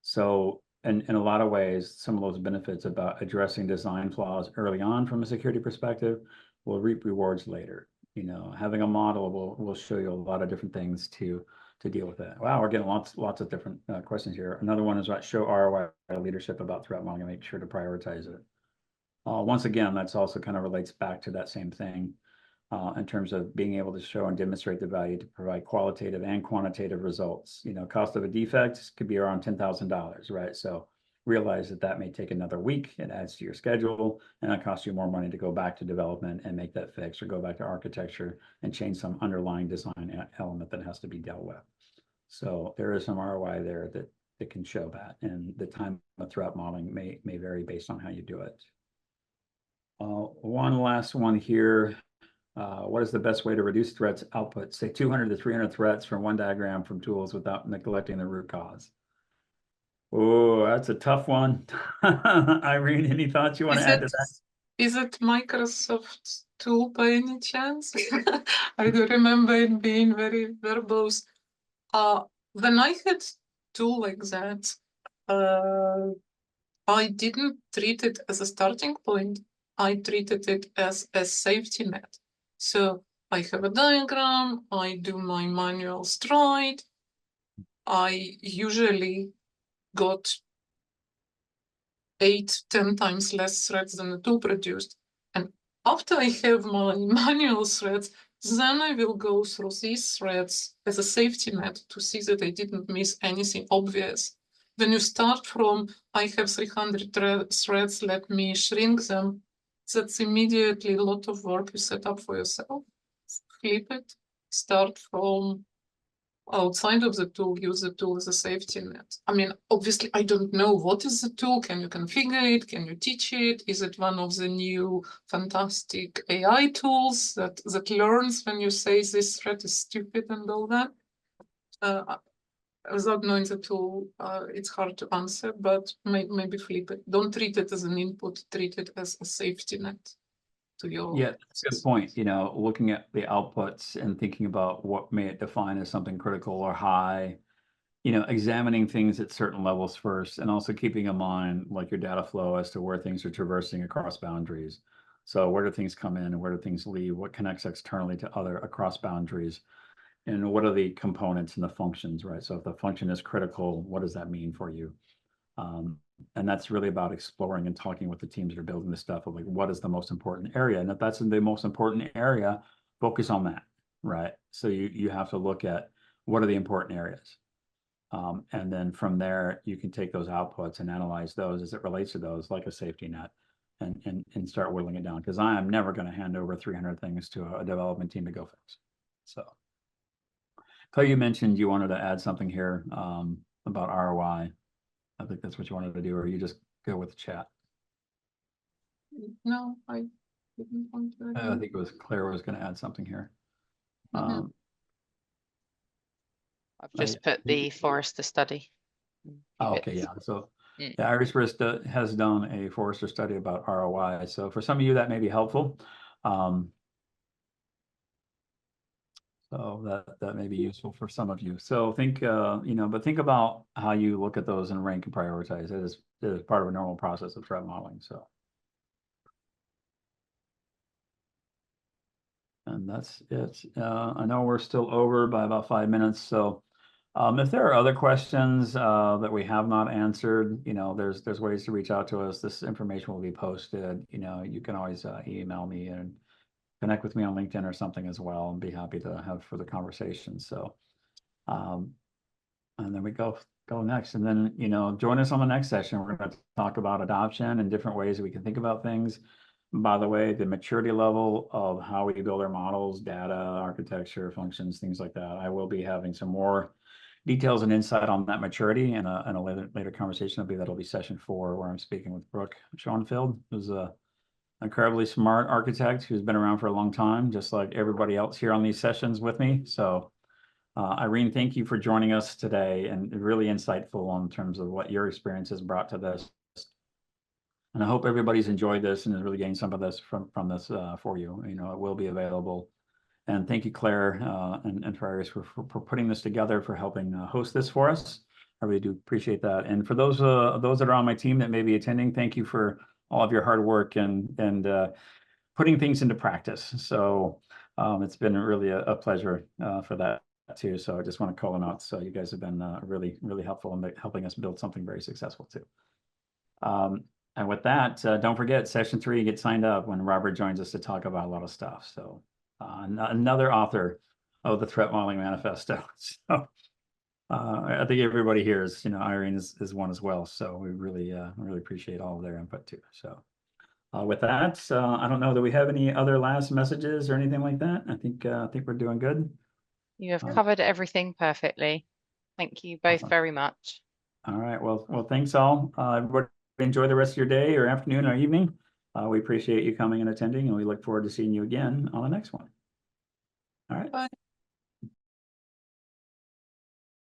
So in a lot of ways, some of those benefits about addressing design flaws early on from a security perspective will reap rewards later. You know, having a model will show you a lot of different things to deal with that. Wow, we're getting lots of different questions here. Another one is about show ROI leadership about threat modeling and make sure to prioritize it. Once again, that's also kind of relates back to that same thing in terms of being able to show and demonstrate the value to provide qualitative and quantitative results. You know, cost of a defect could be around $10,000, right? So realize that may take another week. It adds to your schedule, and it costs you more money to go back to development and make that fix, or go back to architecture and change some underlying design element that has to be dealt with. So there is some ROI there that can show that, and the time of threat modeling may vary based on how you do it. One last one here. What is the best way to reduce threats output? Say 200 to 300 threats from one diagram from tools without neglecting the root cause. Oh, that's a tough one. Irene, any thoughts you want to add to that? Is it Microsoft tool by any chance? I do remember it being very verbose. When I had tool like that, I didn't treat it as a starting point. I treated it as a safety net. So I have a diagram, I do my manual stride. I usually got 8-10 times less threads than the tool produced. And after I have my manual threads, then I will go through these threads as a safety net to see that I didn't miss anything obvious. When you start from, I have 300 threads, let me shrink them, that's immediately a lot of work you set up for yourself. Flip it, start from outside of the tool, use the tool as a safety net. I mean, obviously, I don't know what is the tool. Can you configure it? Can you teach it? Is it one of the new fantastic AI tools that learns when you say this threat is stupid and all that? Without knowing the tool, it's hard to answer, but maybe flip it. Don't treat it as an input, treat it as a safety net. Yeah, that's a good point. You know, looking at the outputs and thinking about what may it define as something critical or high, you know, examining things at certain levels first, and also keeping in mind like your data flow as to where things are traversing across boundaries. So where do things come in and where do things leave? What connects externally to other across boundaries? And what are the components and the functions, right? So if the function is critical, what does that mean for you? And that's really about exploring and talking with the teams that are building this stuff of like, what is the most important area? And if that's the most important area, focus on that, right? So you have to look at what are the important areas. And then from there, you can take those outputs and analyze those as it relates to those, like a safety net, and start whittling it down. Because I am never going to hand over 300 things to a development team to go fix. So, Claire, you mentioned you wanted to add something here about ROI. I think that's what you wanted to do, or you just go with the chat. No, I didn't want to. I think it was Claire was going to add something here. Mm-hmm. I've just put the Forrester study. Oh, okay, yeah. So Yeah, Irish has done a Forrester study about ROI. So for some of you, that may be helpful. So that may be useful for some of you. So think, but think about how you look at those and rank and prioritize. It is part of a normal process of threat modeling. So, and that's it. I know we're still over by about 5 minutes. So if there are other questions that we have not answered, there's ways to reach out to us. This information will be posted. You can always email me and connect with me on LinkedIn or something as well, and be happy to have further conversations. So, and then we go next, and then join us on the next session. We're going to talk about adoption and different ways that we can think about things. By the way, the maturity level of how we build our models, data, architecture, functions, things like that. I will be having some more details and insight on that maturity in a later conversation. That'll be session 4, where I'm speaking with Brooke Schoenfeld, who's a incredibly smart architect who's been around for a long time, just like everybody else here on these sessions with me. So Irene, thank you for joining us today, and really insightful in terms of what your experience has brought to this. And I hope everybody's enjoyed this and has really gained some of this from this for you. It will be available. And thank you, Claire and for Iris for putting this together, for helping host this for us. I really do appreciate that. And for those that are on my team that may be attending, thank you for all of your hard work and putting things into practice. So it's been really a pleasure for that too. So I just want to call them out. So you guys have been really, really helpful in helping us build something very successful too. And with that, don't forget session 3, get signed up when Robert joins us to talk about a lot of stuff. So another author of the Threat Modeling Manifesto. So I think everybody here is, Irene is one as well. So we really appreciate all of their input too. So with that, I don't know that we have any other last messages or anything like that. I think we're doing good. You have covered everything perfectly. Thank you both very much. All right. Well, thanks all. Everybody enjoy the rest of your day or afternoon or evening. We appreciate you coming and attending, and we look forward to seeing you again on the next one. All right. Bye.